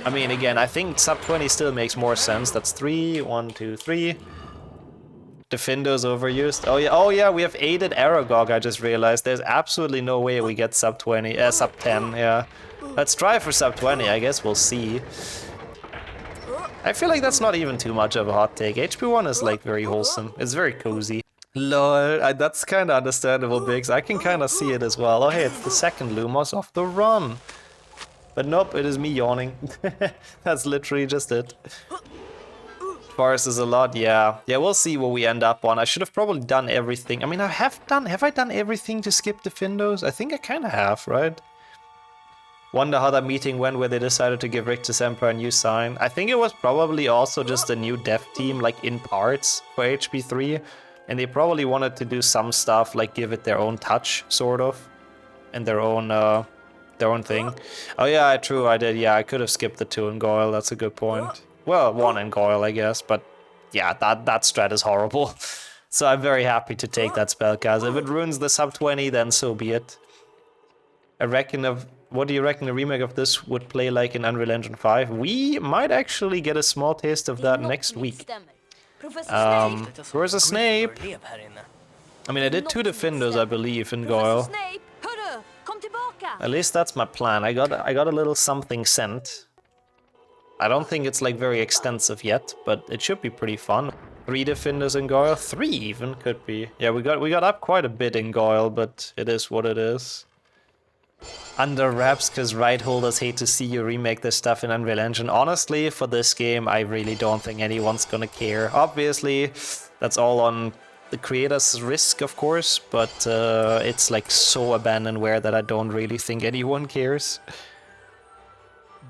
Speaker 1: I mean, again, I think sub 20 still makes more sense. That's 3, 1, 2, 3. Defendo's overused. Oh yeah, we have aided Aragog, I just realized. There's absolutely no way we get sub 20, sub 10, yeah. Let's try for sub 20, I guess we'll see. I feel like that's not even too much of a hot take. HP1 is like very wholesome. It's very cozy. Lol, that's kind of understandable, Biggs. I can kind of see it as well. Oh hey, it's the second Lumos of the run. But nope, it is me yawning. That's literally just it. Forest is a lot, yeah. Yeah, we'll see what we end up on. I should have probably done everything. I mean, have I done everything to skip the Findos? I think I kind of have, right? Wonder how that meeting went where they decided to give Rictusempra a new sign. I think it was probably also just a new dev team, like in parts for HP3. And they probably wanted to do some stuff, like give it their own touch, sort of. And their own thing. Oh yeah, true, I did. Yeah, I could have skipped the 2 in Goyle, that's a good point. Well, 1 in Goyle, I guess, but yeah, that strat is horrible. So I'm very happy to take that spellcast. If it ruins the sub 20, then so be it. What do you reckon a remake of this would play like in Unreal Engine 5? We might actually get a small taste of that next week. Professor Snape! I mean, I did 2 Defenders, I believe, in Goyle. At least that's my plan. I got a little something sent. I don't think it's like very extensive yet, but it should be pretty fun. 3 Defenders in Goyle, 3 even could be. Yeah, we got up quite a bit in Goyle, but it is what it is. Under wraps, because right holders hate to see you remake this stuff in Unreal Engine. Honestly, for this game, I really don't think anyone's gonna care. Obviously, that's all on the creator's risk, of course, but it's like so abandonware that I don't really think anyone cares.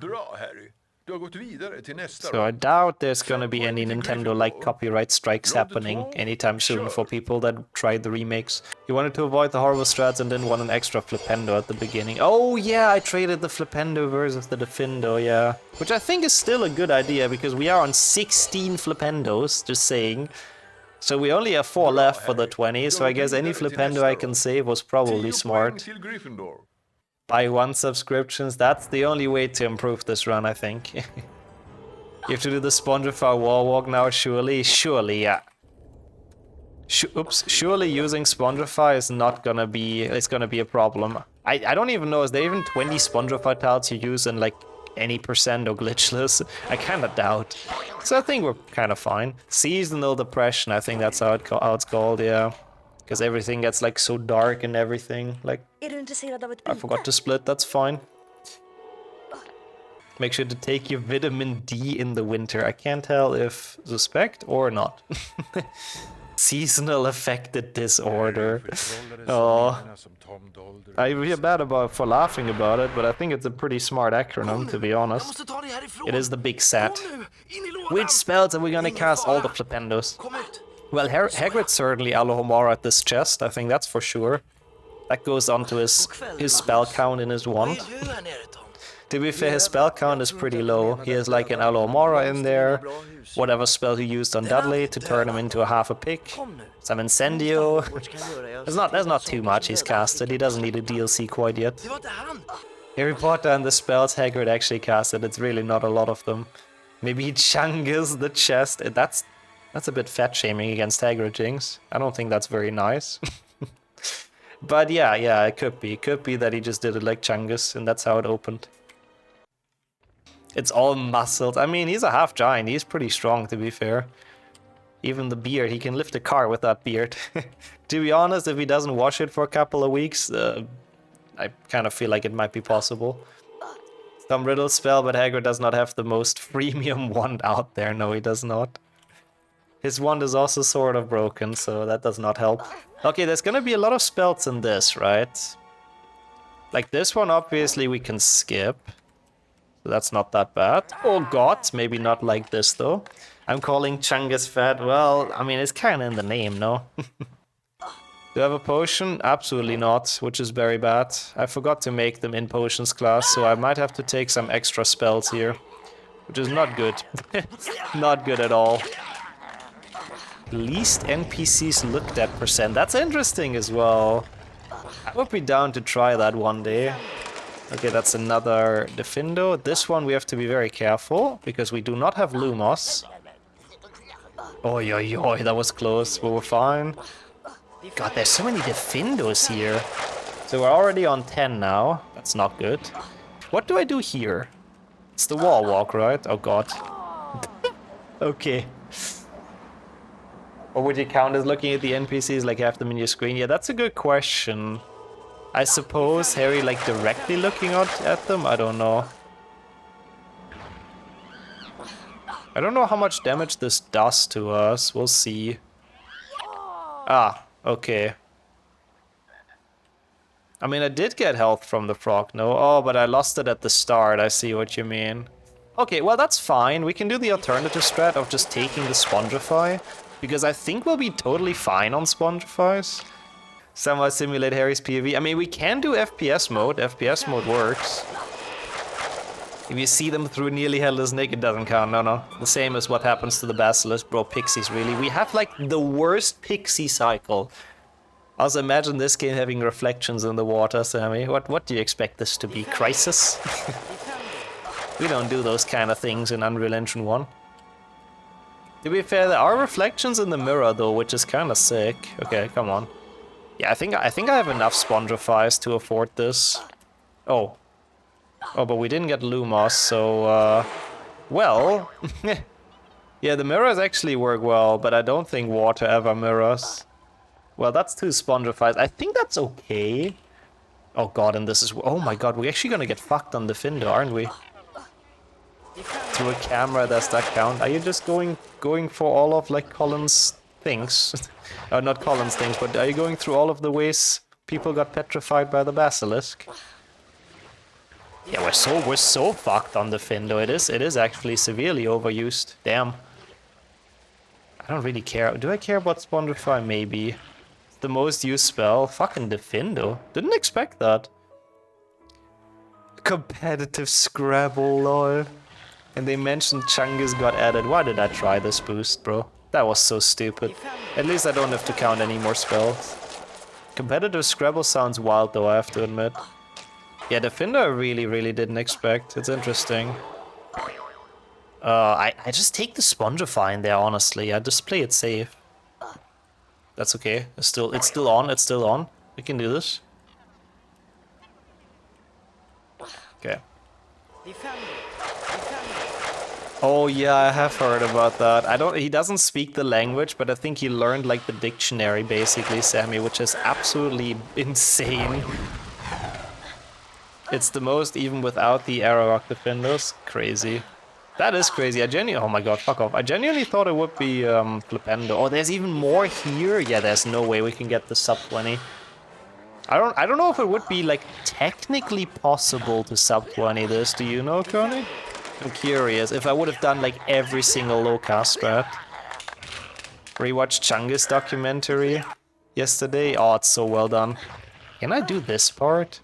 Speaker 2: Bra, Harry. Du har gått vidare till nästa.
Speaker 1: So I doubt there's gonna be any Nintendo-like copyright strikes happening anytime soon for people that tried the remakes. You wanted to avoid the horrible strats and didn't want an extra Flipendo at the beginning. Oh yeah, I traded the Flipendo versus the Defendo, yeah. Which I think is still a good idea, because we are on 16 Flipendos, just saying. So we only have 4 left for the 20, so I guess any Flipendo I can save was probably smart. Buy 1 subscriptions, that's the only way to improve this run, I think. You have to do the Spongify wall walk now, surely? Surely, yeah. Surely using Spongify is not gonna be, it's gonna be a problem. I don't even know, is there even 20 Spongify tiles you use in like any percent or glitchless? I kinda doubt. So I think we're kinda fine. Seasonal depression, I think that's how it's called, yeah. Because everything gets like so dark and everything. Like, I forgot to split, that's fine. Make sure to take your vitamin D in the winter. I can't tell if suspect or not. Seasonal affected disorder. Oh, I feel bad for laughing about it, but I think it's a pretty smart acronym, to be honest. It is the big set. Which spells are we gonna cast? All the Flipendos. Well, Hagrid certainly Alohomora at this chest, I think that's for sure. That goes on to his spell count in his wand. To be fair, his spell count is pretty low. He has like an Alohomora in there, whatever spell he used on Dudley to turn him into a half a pig, some Incendio. There's not too much he's casted, he doesn't need a DLC quite yet. Harry Potter and the spells Hagrid actually casted, it's really not a lot of them. Maybe Chungus the chest, that's a bit fat-shaming against Hagrid, Jinx. I don't think that's very nice. But yeah, it could be. It could be that he just did it like Chungus, and that's how it opened. It's all muscles. I mean, he's a half-giant. He's pretty strong, to be fair. Even the beard. He can lift a car with that beard. To be honest, if he doesn't wash it for a couple of weeks, I kind of feel like it might be possible. Some riddle spell, but Hagrid does not have the most freemium wand out there. No, he does not. His wand is also sort of broken, so that does not help. Okay, there's gonna be a lot of spells in this, right? Like this one, obviously, we can skip. So that's not that bad. Oh god, maybe not like this, though. I'm calling Chungus fat. Well, I mean, it's kind of in the name, no? Do I have a potion? Absolutely not, which is very bad. I forgot to make them in potions class, so I might have to take some extra spells here. Which is not good. Not good at all. Least NPCs looked at percent. That's interesting as well. I would be down to try that one day. Okay, that's another Defendo. This one we have to be very careful, because we do not have Lumos. Oi, oi, oi, that was close, but we're fine. God, there's so many Defendos here. So we're already on 10 now. That's not good. What do I do here? It's the wall walk, right? Oh god. Okay. Or would you count as looking at the NPCs, like have them in your screen? Yeah, that's a good question. I suppose Harry like directly looking out at them? I don't know. I don't know how much damage this does to us. We'll see. Ah, okay. I mean, I did get health from the frog, no? Oh, but I lost it at the start. I see what you mean. Okay, well, that's fine. We can do the alternative strat of just taking the Spongify, because I think we'll be totally fine on Spongifies. Somehow simulate Harry's POV. I mean, we can do FPS mode. FPS mode works. If you see them through nearly headless Nick, it doesn't count. No. The same as what happens to the Basilisk. Bro, pixies, really. We have, like, the worst pixie cycle. Also, imagine this game having reflections in the water, Sammy. What do you expect this to be? Crisis? We don't do those kind of things in Unreal Engine 1. To be fair, there are reflections in the mirror, though, which is kind of sick. Okay, come on. Yeah, I think I have enough Spongifies to afford this. Oh, but we didn't get Lumos, so, well... Yeah, the mirrors actually work well, but I don't think water ever mirrors. Well, that's 2 Spongifies. I think that's okay. Oh god, and this is... Oh my god, we're actually gonna get fucked on the Findo, aren't we? Through a camera, does that count? Are you just going for all of, like, Colin's things? Not Colin's things, but are you going through all of the ways people got petrified by the Basilisk? Yeah, we're so fucked on the Findo. It is actually severely overused. Damn. I don't really care. Do I care about Spongify? Maybe. It's the most used spell. Fucking Findo. Didn't expect that. Competitive Scrabble, lol. And they mentioned Chungus got added. Why did I try this boost, bro? That was so stupid. At least I don't have to count any more spells. Competitive Scrabble sounds wild, though, I have to admit. Yeah, the Findo I really didn't expect. It's interesting. I just take the Spongify in there, honestly. I just play it safe. That's okay. It's still on. We can do this. Okay. Oh yeah, I have heard about that. He doesn't speak the language, but I think he learned like the dictionary basically, Sammy, which is absolutely insane. It's the most even without the Aragog defenders. Crazy. That is crazy. Oh my god, fuck off. I genuinely thought it would be Flipendo. Oh, there's even more here? Yeah, there's no way we can get the sub 20. I don't know if it would be like technically possible to sub 20 this. Do you know, Koenig? I'm curious if I would have done like every single Lowcast strat. Rewatched Chungus documentary yesterday. Oh, it's so well done. Can I do this part?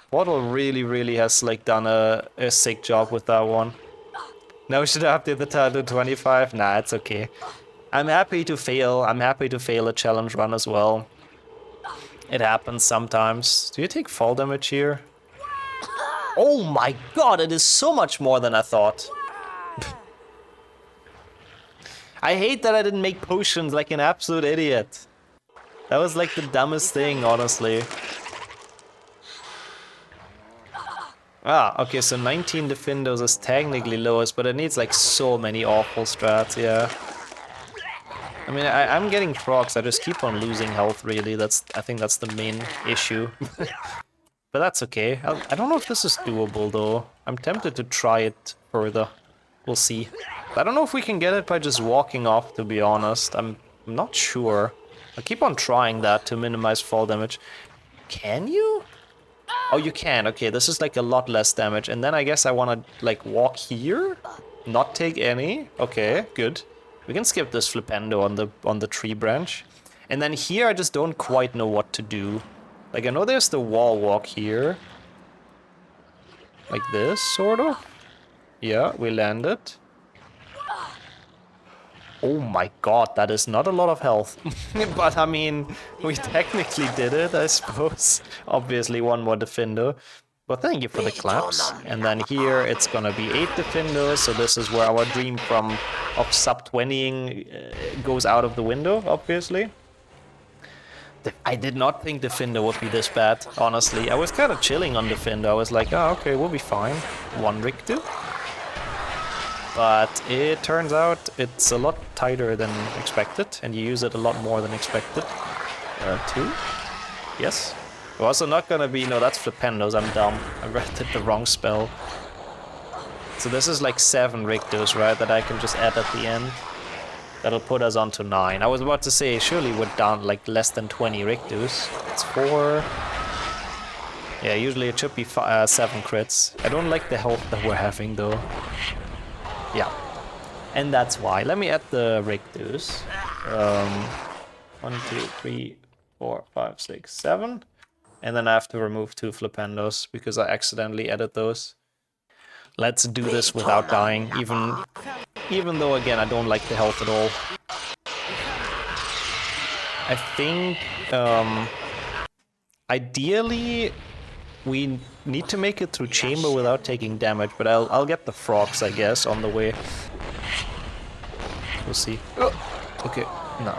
Speaker 1: Portal really has like done a sick job with that one. Now should I update the title to 25? Nah, it's okay. I'm happy to fail. I'm happy to fail a challenge run as well. It happens sometimes. Do you take fall damage here? Oh my god, it is so much more than I thought. I hate that I didn't make potions like an absolute idiot. That was like the dumbest thing, honestly. Ah, okay, so 19 Defendos is technically lowest, but it needs like so many awful strats, yeah. I mean, I'm getting procs, I just keep on losing health, really. I think that's the main issue. But that's okay. I don't know if this is doable, though. I'm tempted to try it further. We'll see. I don't know if we can get it by just walking off, to be honest. I'm not sure. I'll keep on trying that to minimize fall damage. Can you? Oh, you can. Okay, this is like a lot less damage. And then I guess I want to, like, walk here? Not take any? Okay, good. We can skip this Flipendo on the tree branch. And then here I just don't quite know what to do. Like, I know there's the wall walk here. Like this, sort of. Yeah, we landed. Oh my god, that is not a lot of health. But, I mean, we technically did it, I suppose. Obviously, one more Defender. But thank you for the claps. And then here, it's gonna be 8 Defenders, so this is where our dream of sub-20ing goes out of the window, obviously. I did not think Defender would be this bad, honestly. I was kind of chilling on Defender. I was like, oh, okay, we'll be fine. 1 Rictu. But it turns out it's a lot tighter than expected, and you use it a lot more than expected. 2. Yes. We're also not gonna be... No, that's Flipendos, I'm dumb. I read it the wrong spell. So this is like 7 Rictus, right, that I can just add at the end. That'll put us on to 9. I was about to say, surely we're down like less than 20 Rictus. It's 4... Yeah, usually it should be 7 crits. I don't like the health that we're having, though. Yeah. And that's why. Let me add the Rictus. 1, 2, 3, 4, 5, 6, 7. And then I have to remove 2 Flipendos because I accidentally added those. Let's do this without dying, even though, again, I don't like the health at all. I think, ideally, we need to make it through chamber without taking damage, but I'll get the frogs, I guess, on the way. We'll see. Oh, okay, no.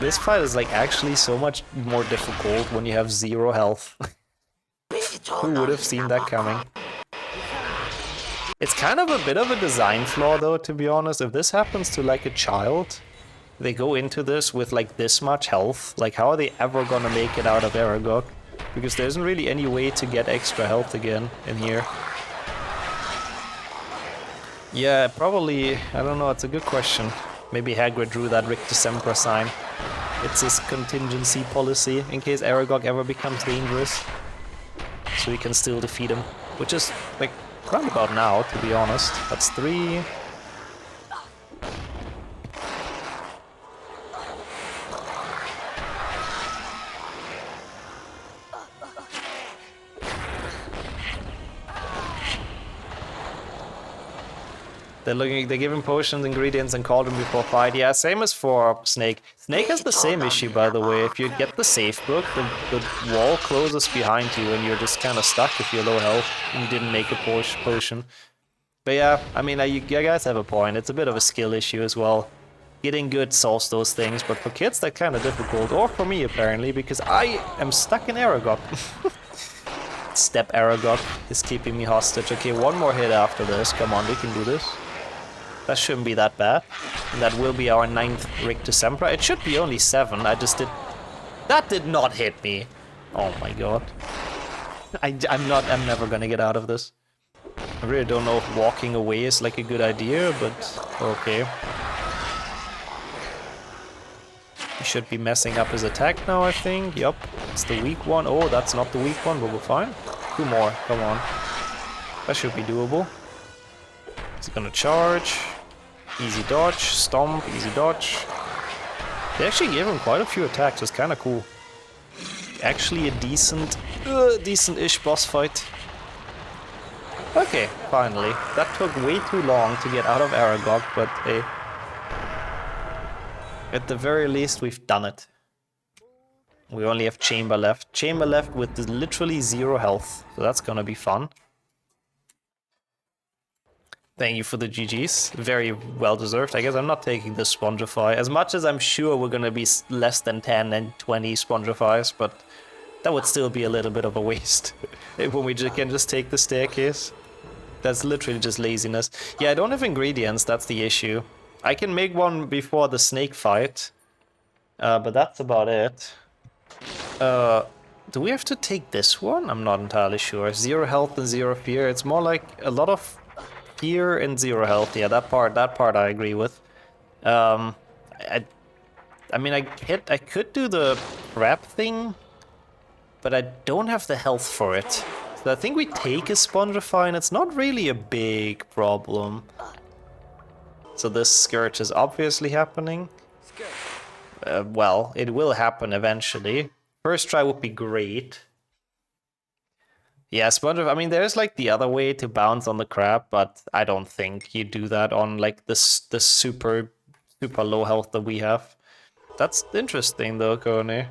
Speaker 1: This fight is like actually so much more difficult when you have 0 health. Who would have seen that coming? It's kind of a bit of a design flaw though, to be honest. If this happens to like a child, they go into this with like this much health. Like how are they ever gonna make it out of Aragog? Because there isn't really any way to get extra health again in here. Yeah, probably, I don't know, it's a good question. Maybe Hagrid drew that Rictusempra sign. It's his contingency policy in case Aragog ever becomes dangerous. So we can still defeat him. Which is, like, round about now, to be honest. That's 3. They give him potions, ingredients, and call them before fight. Yeah, same as for Snake. Snake has the same issue, by the way. If you get the safe book, the wall closes behind you, and you're just kind of stuck if you're low health and you didn't make a potion. But yeah, I mean, you guys have a point. It's a bit of a skill issue as well. Getting good solves those things, but for kids, that's kind of difficult. Or for me, apparently, because I am stuck in Aragog. Step Aragog is keeping me hostage. Okay, one more hit after this. Come on, we can do this. That shouldn't be that bad. And that will be our 9th Rictusempra. It should be only 7. I just did... That did not hit me. Oh my god. I'm never gonna get out of this. I really don't know if walking away is like a good idea, but okay. He should be messing up his attack now, I think. Yup. It's the weak one. Oh, that's not the weak one, but we're fine. 2 more. Come on. That should be doable. He's gonna charge. Easy dodge, stomp, easy dodge. They actually gave him quite a few attacks, it's kinda cool. Actually a decent-ish boss fight. Okay, finally. That took way too long to get out of Aragog, but hey. At the very least, we've done it. We only have Chamber left. Chamber left with literally 0 health, so that's gonna be fun. Thank you for the GGs. Very well deserved. I guess I'm not taking this Spongify. As much as I'm sure we're gonna be less than 10 and 20 Spongifies, but that would still be a little bit of a waste. When we can just take the staircase. That's literally just laziness. Yeah, I don't have ingredients, that's the issue. I can make one before the snake fight. But that's about it. Do we have to take this one? I'm not entirely sure. 0 health and 0 fear. It's more like a lot of fear and 0 health. Yeah, that part I agree with. I mean, I could do the crab thing, but I don't have the health for it. So I think we take a Spongify, and it's not really a big problem. So this Scourge is obviously happening. Well, it will happen eventually. First try would be great. Yeah, Spongify, I mean, there's like the other way to bounce on the crab, but I don't think you do that on like the super low health that we have. That's interesting though, Kone.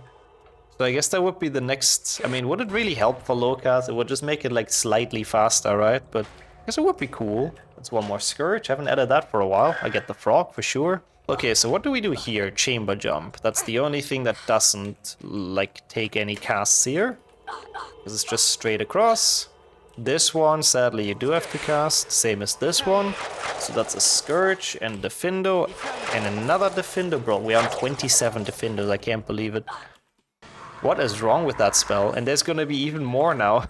Speaker 1: So I guess that would be the next... I mean, would it really help for Lowcast? It would just make it like slightly faster, right? But I guess it would be cool. That's one more Scourge. Haven't added that for a while. I get the frog for sure. Okay, so what do we do here? Chamber jump. That's the only thing that doesn't like take any casts here. This is just straight across. This one, sadly, you do have to cast. Same as this one. So that's a Scourge and Defindo and another Defindo. Bro, we are on 27 Defindos. I can't believe it. What is wrong with that spell? And there's gonna be even more now.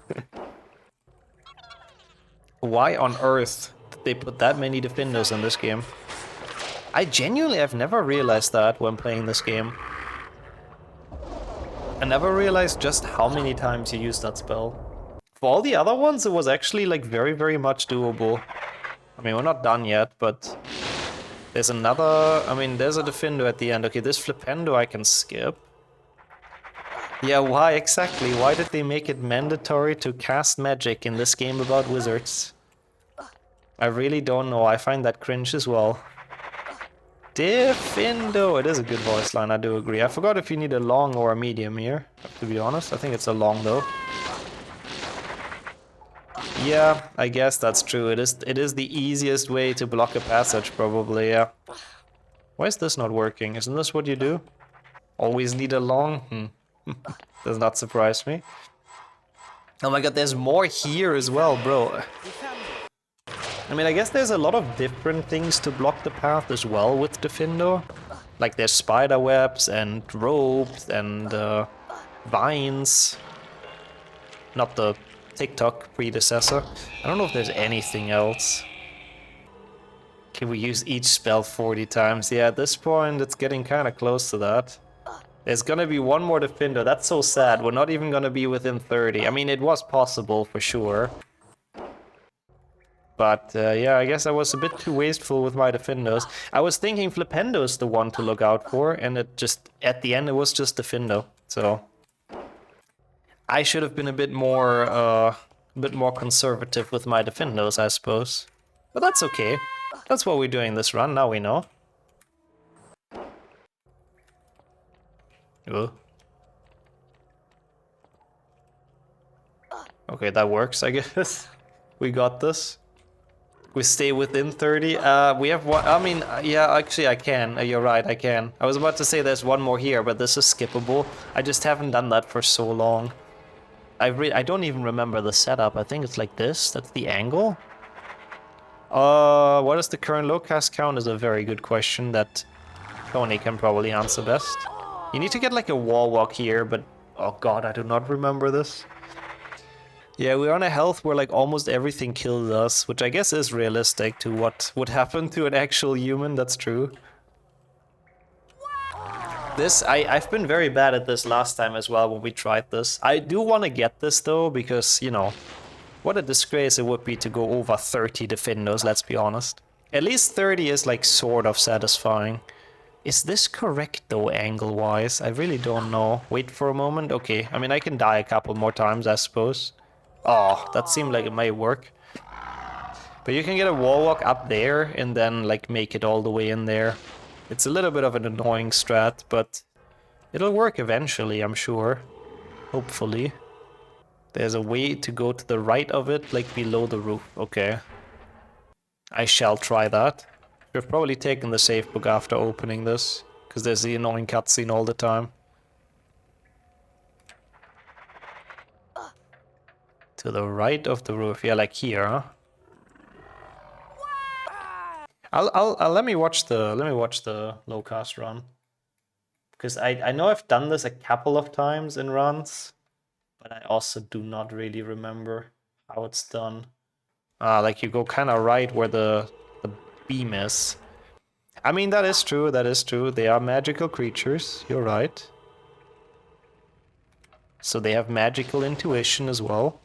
Speaker 1: Why on earth did they put that many defenders in this game? I genuinely have never realized that when playing this game. I never realized just how many times you use that spell. For all the other ones, it was actually like very, very much doable. I mean, we're not done yet, but there's another... I mean, there's a defender at the end. Okay, this Flipendo I can skip. Yeah, why exactly? Why did they make it mandatory to cast magic in this game about wizards? I really don't know. I find that cringe as well. Defendo! It is a good voice line, I do agree. I forgot if you need a long or a medium here, to be honest. I think it's a long though. Yeah, I guess that's true. It is the easiest way to block a passage, probably, yeah. Why is this not working? Isn't this what you do? Always need a long? Does not surprise me. Oh my god, there's more here as well, bro. I mean, I guess there's a lot of different things to block the path as well with Defendo. Like there's spider webs and ropes and vines. Not the TikTok predecessor. I don't know if there's anything else. Can we use each spell 40 times? Yeah, at this point it's getting kind of close to that. There's gonna be one more Defender. That's so sad. We're not even gonna be within 30. I mean, it was possible for sure. But yeah, I guess I was a bit too wasteful with my Defenders. I was thinking Flipendo is the one to look out for, and it just, at the end, it was just Defendo. So I should have been a bit more conservative with my Defenders, I suppose. But that's okay. That's what we're doing this run, now we know. Oh. Okay, that works, I guess. We got this. We stay within 30. We have one. I mean, yeah, actually I can. You're right, I can. I was about to say there's one more here, but this is skippable. I just haven't done that for so long. I don't even remember the setup. I think it's like this. That's the angle. What is the current Lowcast count is a very good question that Tony can probably answer best. You need to get like a wall walk here, but oh god, I do not remember this. Yeah, we're on a health where like almost everything kills us, which I guess is realistic to what would happen to an actual human, that's true. This, I've been very bad at this last time as well when we tried this. I do want to get this though, because, you know, what a disgrace it would be to go over 30 Defenders, let's be honest. At least 30 is like sort of satisfying. Is this correct though, angle-wise? I really don't know. Wait for a moment. Okay, I mean I can die a couple more times, I suppose. Oh, that seemed like it might work. But you can get a wall walk up there and then like make it all the way in there. It's a little bit of an annoying strat, but it'll work eventually, I'm sure. Hopefully. There's a way to go to the right of it, like below the roof. Okay. I shall try that. We've probably taken the safe book after opening this, because there's the annoying cutscene all the time. To the right of the roof, yeah, like here, huh? I'll let me watch the Lowcast run, because I know I've done this a couple of times in runs, but I also do not really remember how it's done. Like you go kind of right where the beam is. I mean, that is true, that is true. They are magical creatures, you're right. So they have magical intuition as well.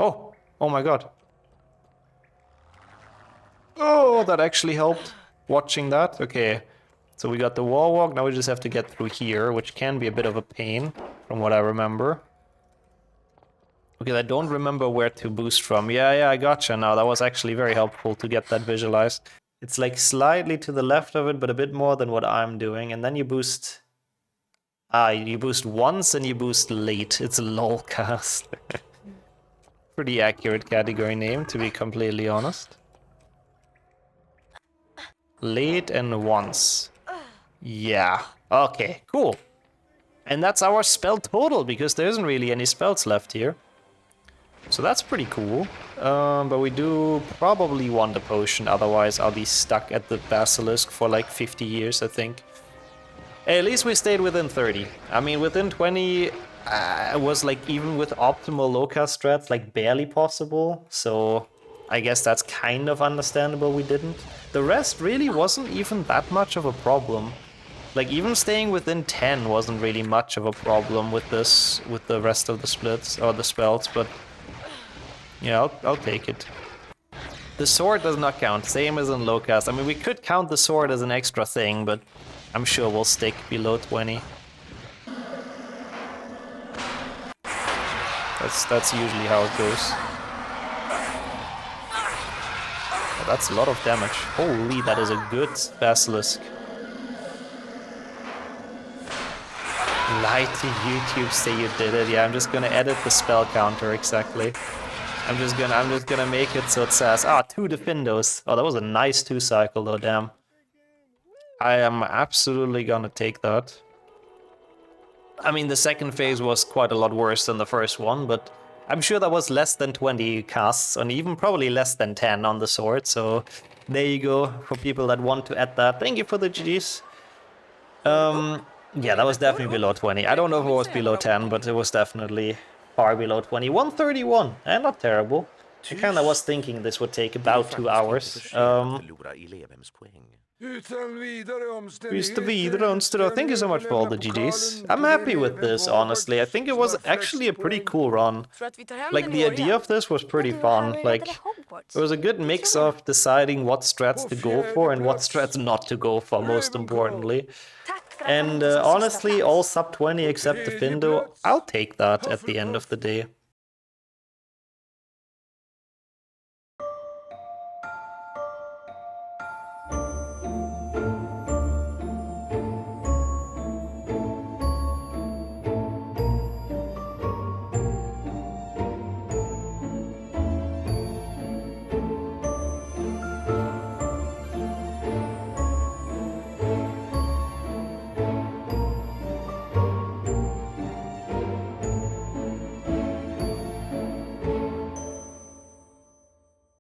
Speaker 1: Oh! Oh my god. Oh, that actually helped, watching that. Okay, so we got the wall walk, now we just have to get through here, which can be a bit of a pain, from what I remember. Okay, I don't remember where to boost from. Yeah, I gotcha now. That was actually very helpful to get that visualized. It's like slightly to the left of it, but a bit more than what I'm doing. And then you boost... you boost once and you boost late. It's a Lowcast. Pretty accurate category name, to be completely honest. Late and once. Yeah. Okay, cool. And that's our spell total, because there isn't really any spells left here. So that's pretty cool. But we do probably want a potion, otherwise I'll be stuck at the Basilisk for like 50 years, I think. At least we stayed within 30. I mean, within 20 was like, even with optimal Lowcast strats, like barely possible. So I guess that's kind of understandable we didn't. The rest really wasn't even that much of a problem. Like, even staying within 10 wasn't really much of a problem with this, with the rest of the splits, or the spells, but yeah, I'll take it. The sword does not count, same as in Lowcast. I mean, we could count the sword as an extra thing, but I'm sure we'll stick below 20. That's usually how it goes. Oh, that's a lot of damage. Holy, that is a good Basilisk. Lie to YouTube, say you did it. Yeah, I'm just gonna edit the spell counter exactly. I'm just gonna make it so it says 2 Defendos. Oh, that was a nice 2 cycle though, damn. I am absolutely gonna take that. I mean, the second phase was quite a lot worse than the first one, but I'm sure that was less than 20 casts, and even probably less than 10 on the sword, so there you go, for people that want to add that. Thank you for the GGs. Yeah, that was definitely below 20. I don't know if it was below 10, but it was definitely far below 20. 131, and not terrible. I kinda was thinking this would take about 2 hours. Mr. Vidar, thank you so much for all the GGs. I'm happy with this, honestly. I think it was actually a pretty cool run. Like, the idea of this was pretty fun. Like, it was a good mix of deciding what strats to go for and what strats not to go for, most importantly. And honestly, all sub 20 except the Findo, I'll take that at the end of the day.